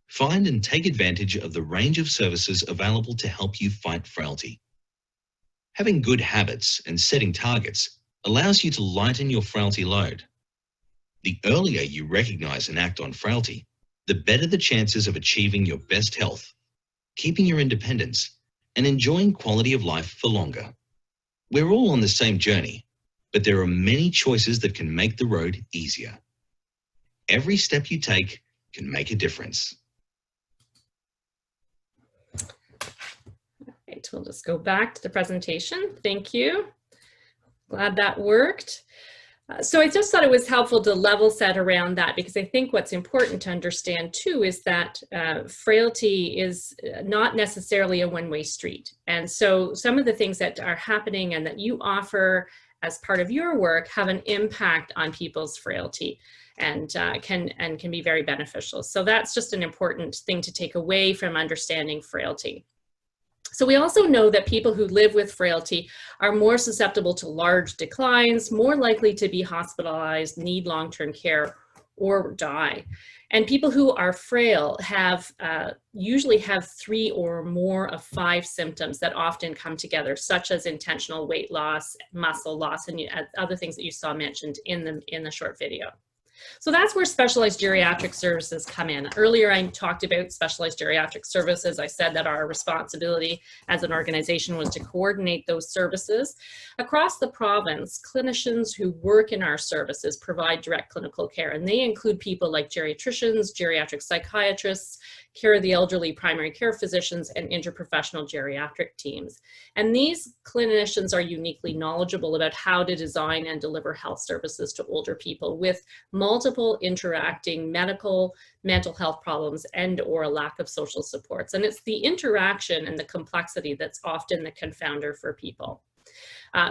Find and take advantage of the range of services available to help you fight frailty. Having good habits and setting targets allows you to lighten your frailty load. The earlier you recognize and act on frailty, the better the chances of achieving your best health, keeping your independence, and enjoying quality of life for longer. We're all on the same journey, but there are many choices that can make the road easier. Every step you take can make a difference. Right, we'll just go back to the presentation. Thank you. Glad that worked. So I just thought it was helpful to level set around that, because I think what's important to understand too is that frailty is not necessarily a one-way street. And so some of the things that are happening and that you offer as part of your work have an impact on people's frailty and can be very beneficial. So that's just an important thing to take away from understanding frailty. So we also know that people who live with frailty are more susceptible to large declines, more likely to be hospitalized, need long-term care, or die. And people who are frail have usually have 3 or more of 5 symptoms that often come together, such as intentional weight loss, muscle loss, and other things that you saw mentioned in the short video. So that's where specialized geriatric services come in. Earlier, I talked about specialized geriatric services. I said that our responsibility as an organization was to coordinate those services. Across the province, clinicians who work in our services provide direct clinical care, and they include people like geriatricians, geriatric psychiatrists, care of the elderly primary care physicians, and interprofessional geriatric teams. And these clinicians are uniquely knowledgeable about how to design and deliver health services to older people with multiple interacting medical, mental health problems, and or a lack of social supports. And it's the interaction and the complexity that's often the confounder for people.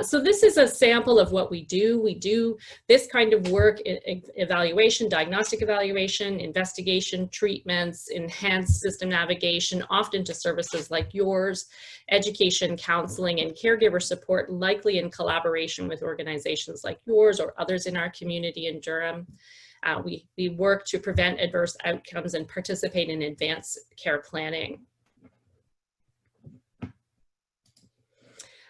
So this is a sample of what we do. We do this kind of work, evaluation, diagnostic evaluation, investigation, treatments, enhanced system navigation, often to services like yours, education, counseling, and caregiver support, likely in collaboration with organizations like yours or others in our community in Durham. We work to prevent adverse outcomes and participate in advanced care planning.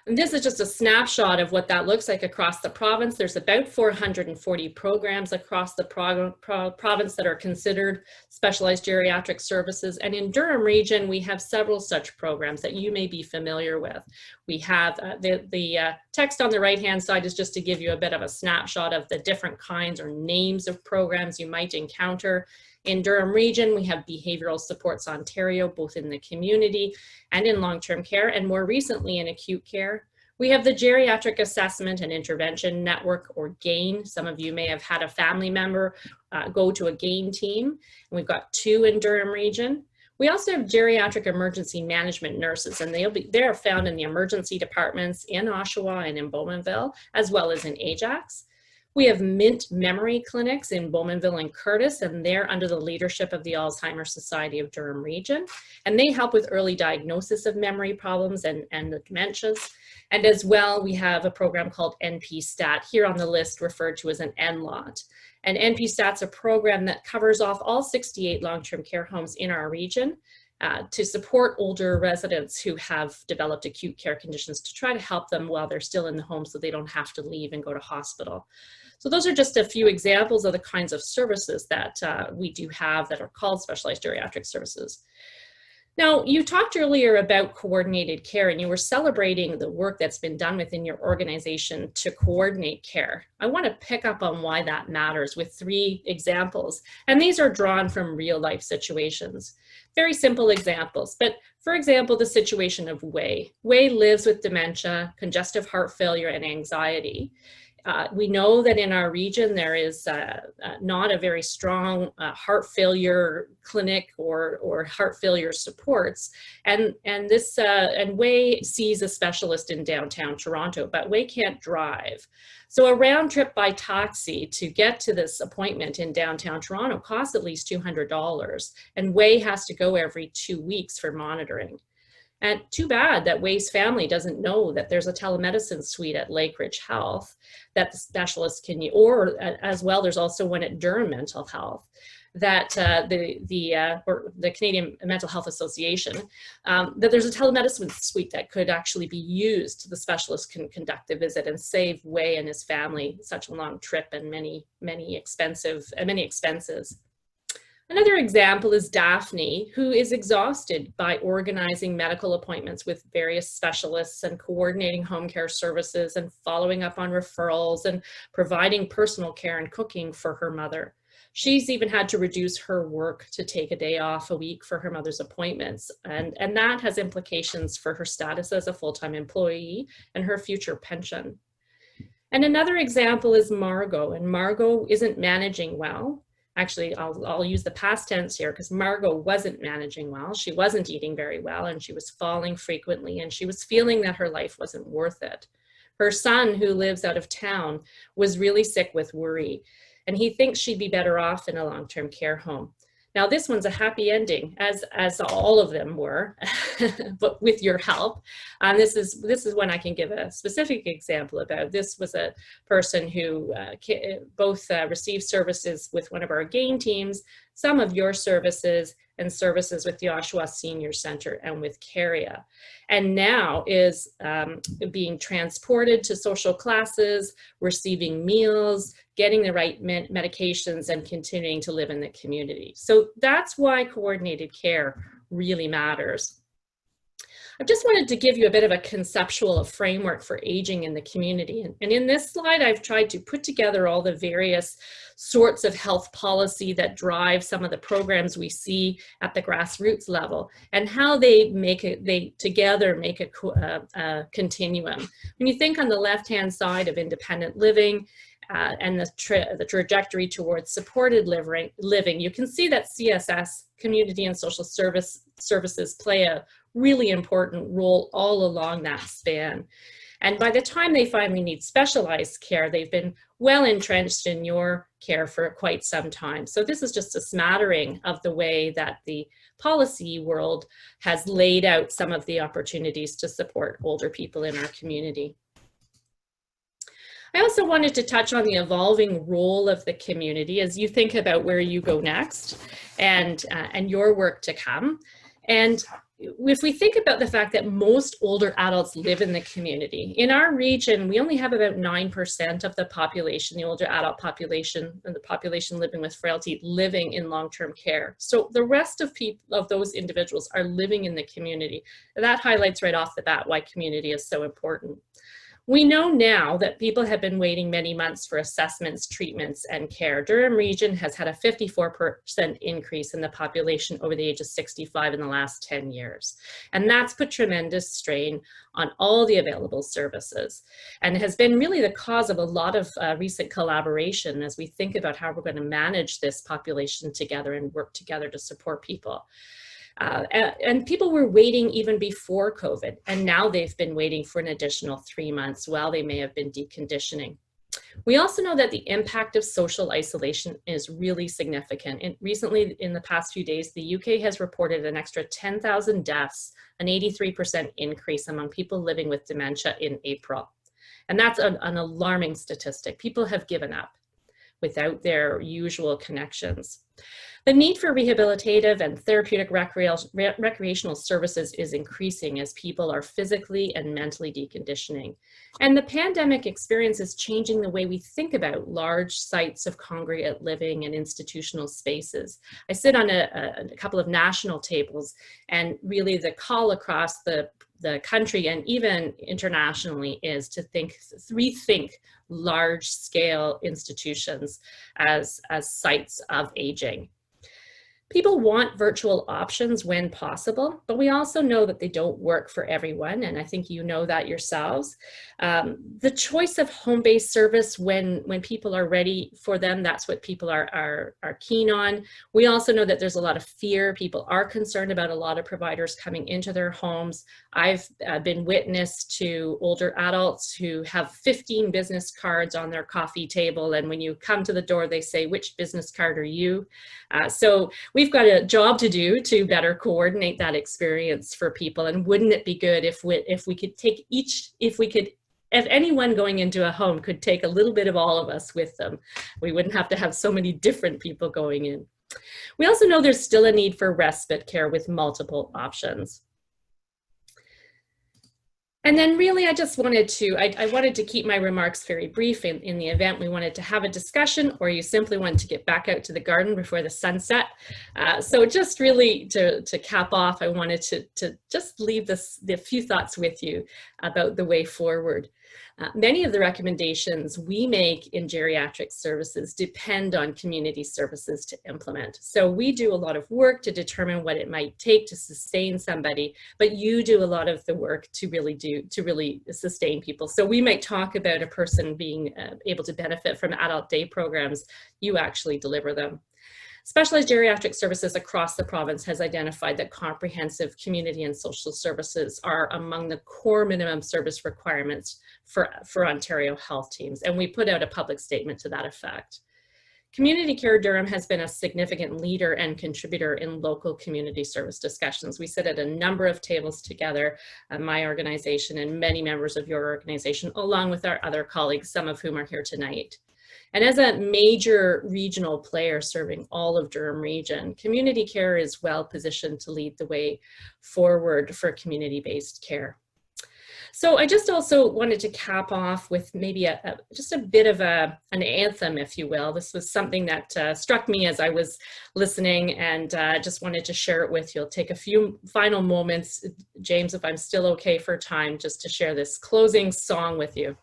And this is just a snapshot of what that looks like across the province. There's about 440 programs across the province that are considered specialized geriatric services. And in Durham region, we have several such programs that you may be familiar with. We have the text on the right-hand side is just to give you a bit of a snapshot of the different kinds or names of programs you might encounter. In Durham region, we have Behavioral Supports Ontario, both in the community and in long-term care, and more recently in acute care. We have the Geriatric Assessment and Intervention Network, or GAIN. Some of you may have had a family member go to a GAIN team, and we've got 2 in Durham region. We also have geriatric emergency management nurses, and they're found in the emergency departments in Oshawa and in Bowmanville, as well as in Ajax. We have MINT memory clinics in Bowmanville and Curtis, and they're under the leadership of the Alzheimer's Society of Durham region. And they help with early diagnosis of memory problems and the dementias. And as well, we have a program called NP-STAT, here on the list referred to as an NLOT. And NP-STAT's a program that covers off all 68 long-term care homes in our region to support older residents who have developed acute care conditions, to try to help them while they're still in the home so they don't have to leave and go to hospital. So those are just a few examples of the kinds of services that we do have that are called specialized geriatric services. Now, you talked earlier about coordinated care, and you were celebrating the work that's been done within your organization to coordinate care. I want to pick up on why that matters with 3 examples, and these are drawn from real life situations. Very simple examples, but for example, the situation of Wei. Wei lives with dementia, congestive heart failure, and anxiety. We know that in our region there is not a very strong heart failure clinic or heart failure supports, and Wei sees a specialist in downtown Toronto, but Wei can't drive. So a round trip by taxi to get to this appointment in downtown Toronto costs at least $200, and Wei has to go every 2 weeks for monitoring. And too bad that Wei's family doesn't know that there's a telemedicine suite at Lakeridge Health that the specialist can use, or as well, there's also one at Durham Mental Health that the Canadian Mental Health Association, that there's a telemedicine suite that could actually be used. The specialist can conduct the visit and save Wei and his family such a long trip and many expenses. Another example is Daphne, who is exhausted by organizing medical appointments with various specialists and coordinating home care services and following up on referrals and providing personal care and cooking for her mother. She's even had to reduce her work to take a day off a week for her mother's appointments. And that has implications for her status as a full-time employee and her future pension. And another example is Margot, and Margot isn't managing well. Actually, I'll use the past tense here because Margot wasn't managing well. She wasn't eating very well, and she was falling frequently, and she was feeling that her life wasn't worth it. Her son, who lives out of town, was really sick with worry, and he thinks she'd be better off in a long-term care home. Now, this one's a happy ending, as all of them were, but with your help. This is one I can give a specific example about. This was a person who both received services with one of our GAIN teams, some of your services, and services with the Oshawa Senior Center and with Caria, and now is being transported to social classes, receiving meals, getting the right medications, and continuing to live in the community. So that's why coordinated care really matters. I just wanted to give you a bit of a conceptual framework for aging in the community. And in this slide, I've tried to put together all the various sorts of health policy that drive some of the programs we see at the grassroots level and how they together make a continuum. When you think on the left-hand side of independent living, and the trajectory towards supported living, you can see that CSS, community and social services, play a really important role all along that span. And by the time they finally need specialized care, they've been well entrenched in your care for quite some time. So this is just a smattering of the way that the policy world has laid out some of the opportunities to support older people in our community. I also wanted to touch on the evolving role of the community as you think about where you go next and your work to come. And if we think about the fact that most older adults live in the community, in our region, we only have about 9% of the population, the older adult population, and the population living with frailty, living in long-term care. So the rest of those individuals are living in the community. That highlights right off the bat why community is so important. We know now that people have been waiting many months for assessments, treatments, and care. Durham Region has had a 54% increase in the population over the age of 65 in the last 10 years. And that's put tremendous strain on all the available services and has been really the cause of a lot of recent collaboration as we think about how we're going to manage this population together and work together to support people. And people were waiting even before COVID, and now they've been waiting for an additional 3 months while they may have been deconditioning. We also know that the impact of social isolation is really significant. And recently, in the past few days, the UK has reported an extra 10,000 deaths, an 83% increase among people living with dementia in April. And that's an alarming statistic. People have given up without their usual connections. The need for rehabilitative and therapeutic recreational services is increasing as people are physically and mentally deconditioning. And the pandemic experience is changing the way we think about large sites of congregate living and institutional spaces. I sit on a couple of national tables, and really the call across the country and even internationally is to rethink large-scale institutions as sites of aging. People want virtual options when possible, but we also know that they don't work for everyone, and I think you know that yourselves. The choice of home-based service when people are ready for them, that's what people are keen on. We also know that there's a lot of fear. People are concerned about a lot of providers coming into their homes. I've been witness to older adults who have 15 business cards on their coffee table, and when you come to the door, they say, "Which business card are you?" So we've got a job to do to better coordinate that experience for people. And wouldn't it be good if anyone going into a home could take a little bit of all of us with them? We wouldn't have to have so many different people going in. We also know there's still a need for respite care with multiple options. And then really, I just wanted to, I wanted to keep my remarks very brief. In the event we wanted to have a discussion, or you simply wanted to get back out to the garden before the sunset. So just really to cap off, I wanted to just leave the few thoughts with you about the way forward. Many of the recommendations we make in geriatric services depend on community services to implement. So we do a lot of work to determine what it might take to sustain somebody, but you do a lot of the work to really sustain people. So we might talk about a person being able to benefit from adult day programs. You actually deliver them. Specialized geriatric services across the province has identified that comprehensive community and social services are among the core minimum service requirements for Ontario health teams, and we put out a public statement to that effect. Community Care Durham has been a significant leader and contributor in local community service discussions. We sit at a number of tables together, my organization and many members of your organization, along with our other colleagues, some of whom are here tonight. And as a major regional player serving all of Durham Region, Community Care is well positioned to lead the way forward for community-based care. So I just also wanted to cap off with maybe just a bit of an anthem, if you will. This was something that struck me as I was listening, and just wanted to share it with you. I'll take a few final moments, James, if I'm still okay for time, just to share this closing song with you.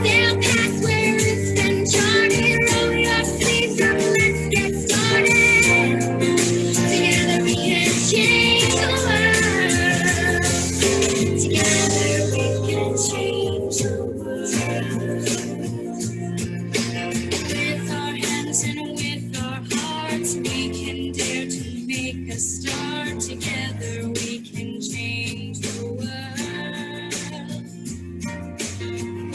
Sail past where it's been charted. make a start. Together we can change the world.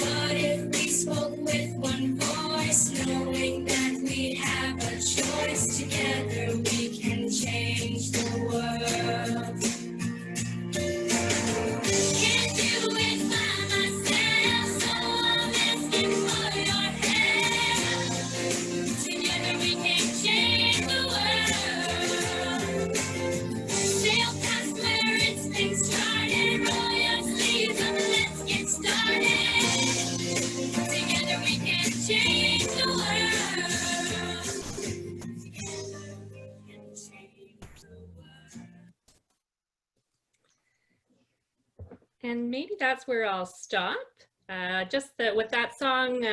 What if we spoke with one voice, knowing that we have a choice? Together we can change the world. Can't do it by myself, so I'm asking for your help. Together we can change the world. Sail past where it's been started, roll your sleeves up, let's get started. Together we can change the world. Together we can change the world. And maybe that's where I'll stop. Just that what that song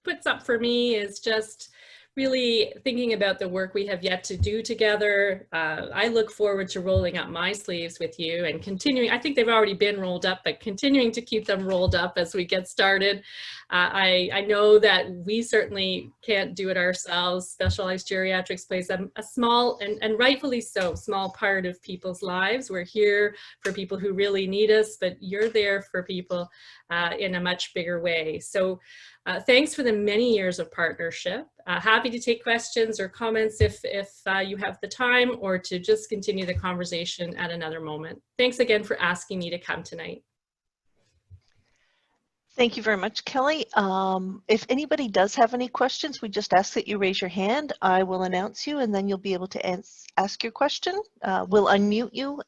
puts up for me is just really thinking about the work we have yet to do together. I look forward to rolling up my sleeves with you and continuing. I think they've already been rolled up, but continuing to keep them rolled up as we get started. I know that we certainly can't do it ourselves. Specialized geriatrics plays a small, and rightfully so, small part of people's lives. We're here for people who really need us, but you're there for people in a much bigger way. So thanks for the many years of partnership. Happy to take questions or comments if you have the time, or to just continue the conversation at another moment. Thanks again for asking me to come tonight. Thank you very much, Kelly. If anybody does have any questions, we just ask that you raise your hand. I will announce you, and then you'll be able to ask your question. We'll unmute you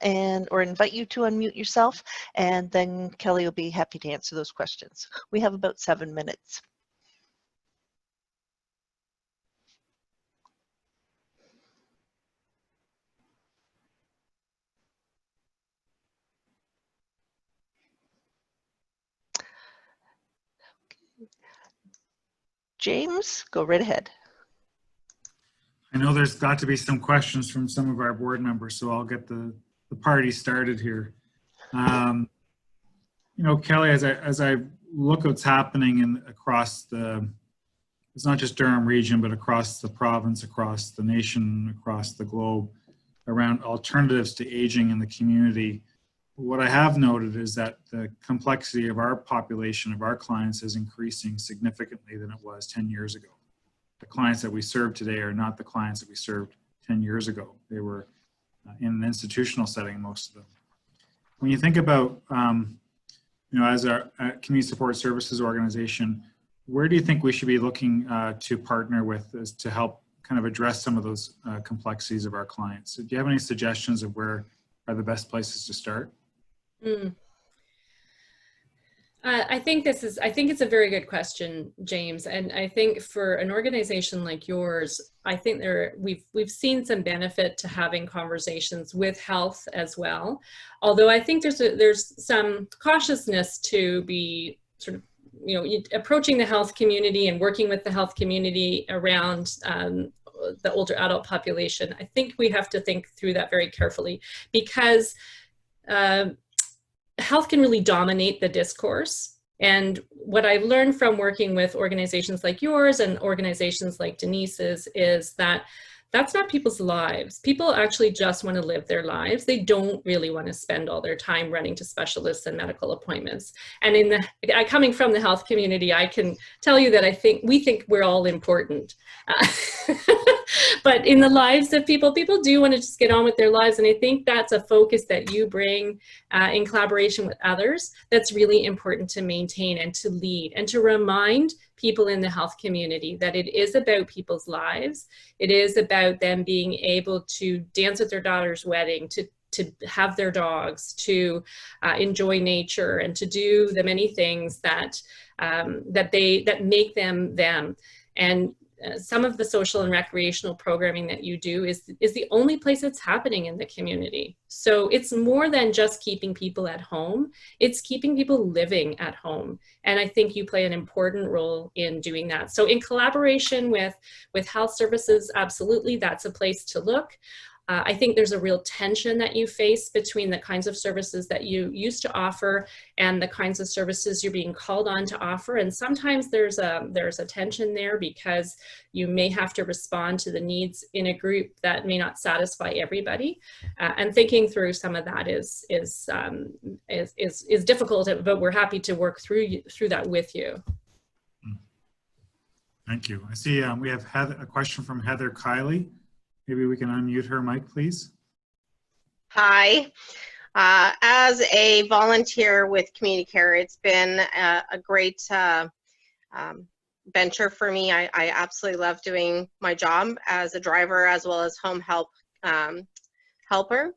or invite you to unmute yourself, and then Kelly will be happy to answer those questions. We have about 7 minutes. James, go right ahead. I know there's got to be some questions from some of our board members, so I'll get the party started here. You know, Kelly, as I look what's happening across it's not just Durham region, but across the province, across the nation, across the globe, around alternatives to aging in the community, what I have noted is that the complexity of our population, of our clients, is increasing significantly than it was 10 years ago. The clients that we serve today are not the clients that we served 10 years ago. They were in an institutional setting, most of them. When you think about, you know, as our community support services organization, where do you think we should be looking to partner with to help kind of address some of those complexities of our clients? So do you have any suggestions of where are the best places to start? I think it's a very good question, James. And I think for an organization like yours, I think we've seen some benefit to having conversations with health as well. Although I think there's some cautiousness to be sort of, you know, approaching the health community and working with the health community around the older adult population. I think we have to think through that very carefully, because health can really dominate the discourse. And what I've learned from working with organizations like yours and organizations like Denise's is that that's not people's lives. People actually just want to live their lives. They don't really want to spend all their time running to specialists and medical appointments. And coming from the health community, I can tell you that we think we're all important. But in the lives of people do want to just get on with their lives. And I think that's a focus that you bring in collaboration with others that's really important to maintain and to lead and to remind people in the health community that it is about people's lives. It is about them being able to dance at their daughter's wedding, to have their dogs, to enjoy nature, and to do the many things that make them them. And some of the social and recreational programming that you do is the only place it's happening in the community. So it's more than just keeping people at home, it's keeping people living at home. And I think you play an important role in doing that. So in collaboration with health services, absolutely, that's a place to look. I think there's a real tension that you face between the kinds of services that you used to offer and the kinds of services you're being called on to offer. And sometimes there's a tension there because you may have to respond to the needs in a group that may not satisfy everybody. And thinking through some of that is difficult, but we're happy to work through that with you. Thank you. I see we have a question from Heather Kiley. Maybe we can unmute her mic, please. Hi. As a volunteer with Community Care, it's been a great venture for me. I absolutely love doing my job as a driver as well as home helper.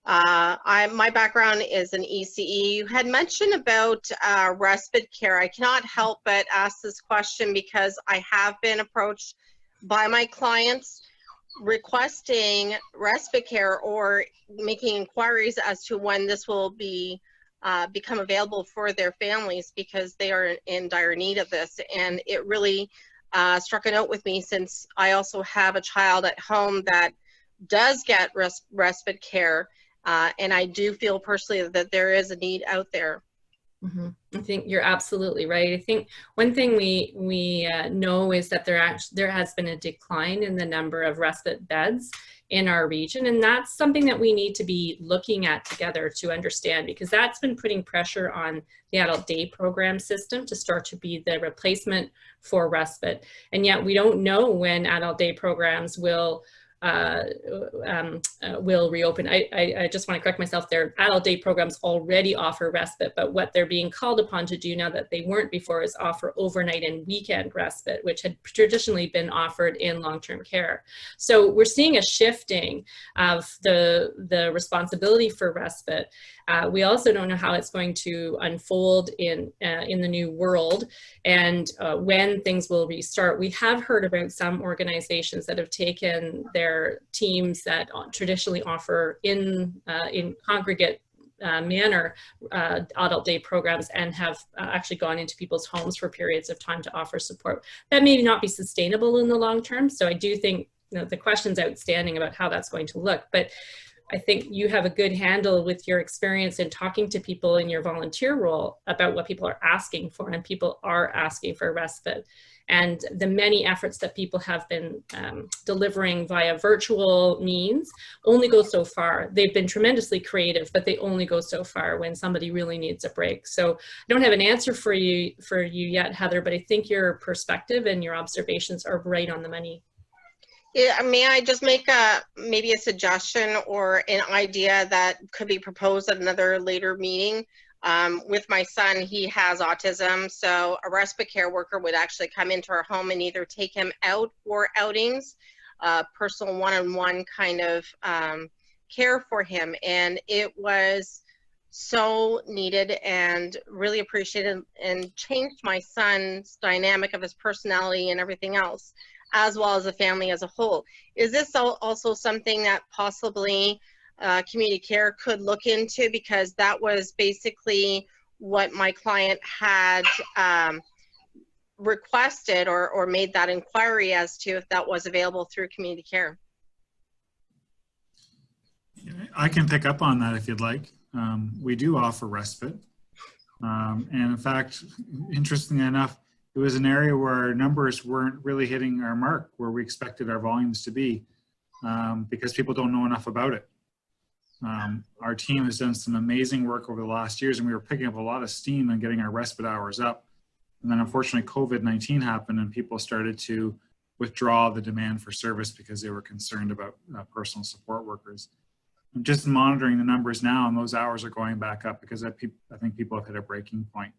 My background is an ECE. You had mentioned about respite care. I cannot help but ask this question because I have been approached by my clients requesting respite care or making inquiries as to when this will be become available for their families because they are in dire need of this. And it really struck a note with me since I also have a child at home that does get respite care. And I do feel personally that there is a need out there. Mm-hmm. I think you're absolutely right. I think one thing we know is that there has been a decline in the number of respite beds in our region, and that's something that we need to be looking at together to understand, because that's been putting pressure on the adult day program system to start to be the replacement for respite. And yet we don't know when adult day programs will reopen. I just want to correct myself there. Adult day programs already offer respite, but what they're being called upon to do now that they weren't before is offer overnight and weekend respite, which had traditionally been offered in long-term care. So we're seeing a shifting of the responsibility for respite. We also don't know how it's going to unfold in the new world and when things will restart. We have heard about some organizations that have taken their teams that traditionally offer in congregate manner adult day programs and have actually gone into people's homes for periods of time to offer support. That may not be sustainable in the long term. So I do think the question's outstanding about how that's going to look. But I think you have a good handle with your experience in talking to people in your volunteer role about what people are asking for, and people are asking for respite. And the many efforts that people have been delivering via virtual means only go so far. They've been tremendously creative, but they only go so far when somebody really needs a break. So I don't have an answer for you yet, Heather, but I think your perspective and your observations are right on the money. Yeah, may I just make maybe a suggestion or an idea that could be proposed at another later meeting? With my son, he has autism, so a respite care worker would actually come into our home and either take him out for outings, personal one-on-one kind of care for him. And it was so needed and really appreciated and changed my son's dynamic of his personality and everything else, as well as the family as a whole. Is this also something that possibly Community Care could look into? Because that was basically what my client had requested or made that inquiry as to if that was available through Community Care. I can pick up on that if you'd like. We do offer respite. And in fact, interestingly enough, it was an area where our numbers weren't really hitting our mark where we expected our volumes to be because people don't know enough about it. Our team has done some amazing work over the last years, and we were picking up a lot of steam and getting our respite hours up. And then unfortunately COVID-19 happened and people started to withdraw the demand for service because they were concerned about personal support workers. I'm just monitoring the numbers now, and those hours are going back up because I think people have hit a breaking point.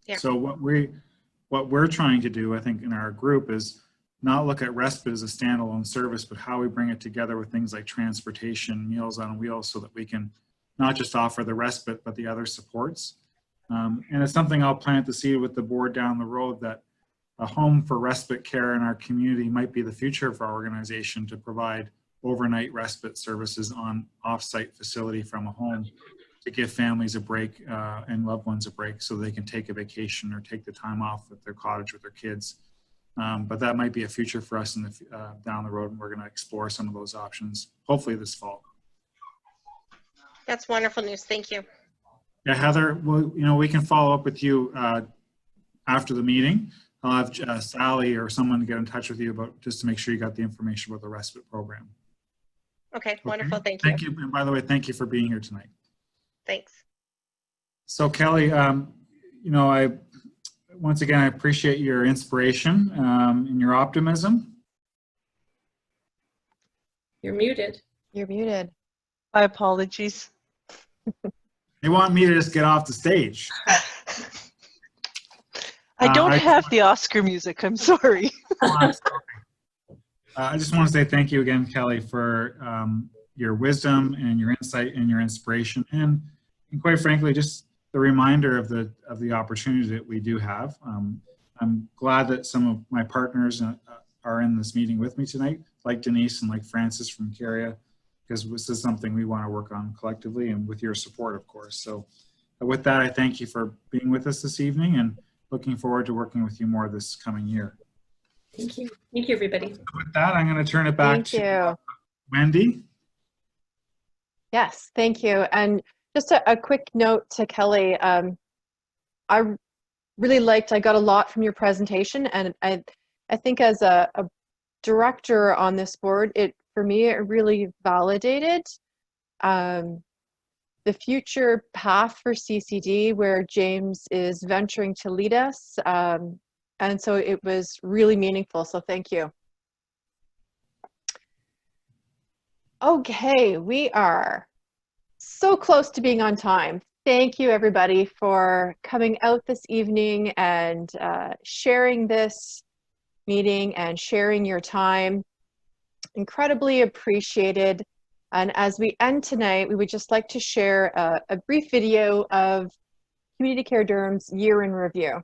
Yeah. So what we're trying to do, I think, in our group is not look at respite as a standalone service, but how we bring it together with things like transportation, Meals on Wheels, so that we can not just offer the respite, but the other supports. And it's something I'll plant the seed with the board down the road that a home for respite care in our community might be the future of our organization, to provide overnight respite services on off-site facility from a home to give families a break and loved ones a break so they can take a vacation or take the time off at their cottage with their kids But that might be a future for us in the, down the road, and we're going to explore some of those options, hopefully this fall. That's wonderful news. Thank you. Yeah, Heather, well, we can follow up with you after the meeting. I'll have Sally or someone get in touch with you about just to make sure you got the information about the respite program. Okay, wonderful. Thank you. Thank you. And by the way, thank you for being here tonight. Thanks. So Kelly, once again, I appreciate your inspiration and your optimism. You're muted. You're muted. My apologies. They want me to just get off the stage. I don't have the Oscar music. I'm sorry. I just want to say thank you again, Kelly, for your wisdom and your insight and your inspiration, and quite frankly, just the reminder of the opportunity that we do have. I'm glad that some of my partners are in this meeting with me tonight, like Denise and like Francis from Caria, because this is something we want to work on collectively and with your support, of course. So with that, I thank you for being with us this evening and looking forward to working with you more this coming year. Thank you. Thank you, everybody. With that, I'm going to turn it back to Wendy. Yes, thank you. And just a quick note to Kelly. I really I got a lot from your presentation, and I think as a director on this board, for me, it really validated the future path for CCD, where James is venturing to lead us. And so it was really meaningful, so thank you. Okay, we are so close to being on time. Thank you, everybody, for coming out this evening and sharing this meeting and sharing your time. Incredibly appreciated. And as we end tonight, we would just like to share a brief video of Community Care Durham's year in review.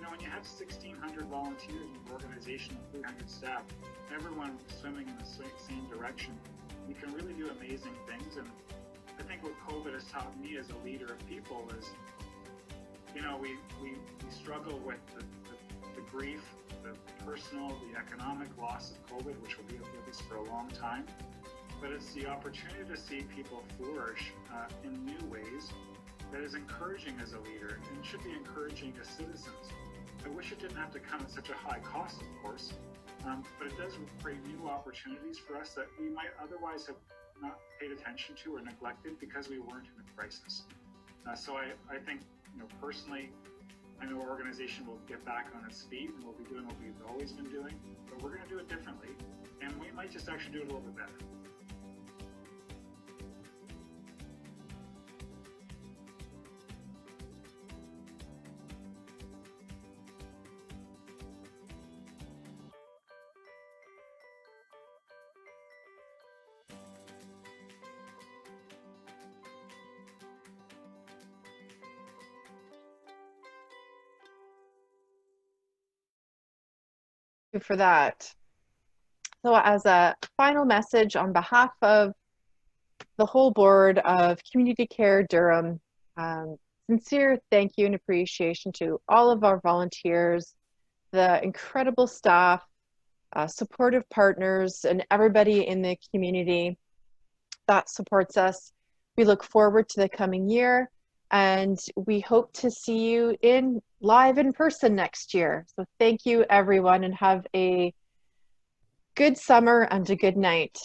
When you have 1,600 volunteers in an organization with 300 staff, everyone swimming in the same direction, you can really do amazing things. And I think what COVID has taught me as a leader of people is, we struggle with the grief, the personal, the economic loss of COVID, which will be with us for a long time. But it's the opportunity to see people flourish in new ways that is encouraging as a leader and should be encouraging as citizens. I wish it didn't have to come at such a high cost, of course, but it does create new opportunities for us that we might otherwise have not paid attention to or neglected because we weren't in a crisis. So I think, personally, I know our organization will get back on its feet and we'll be doing what we've always been doing, but we're going to do it differently, and we might just actually do it a little bit better. You for that. So as a final message on behalf of the whole board of Community Care Durham, sincere thank you and appreciation to all of our volunteers, the incredible staff, supportive partners, and everybody in the community that supports us. We look forward to the coming year, and we hope to see you live in person next year. So thank you, everyone, and have a good summer and a good night.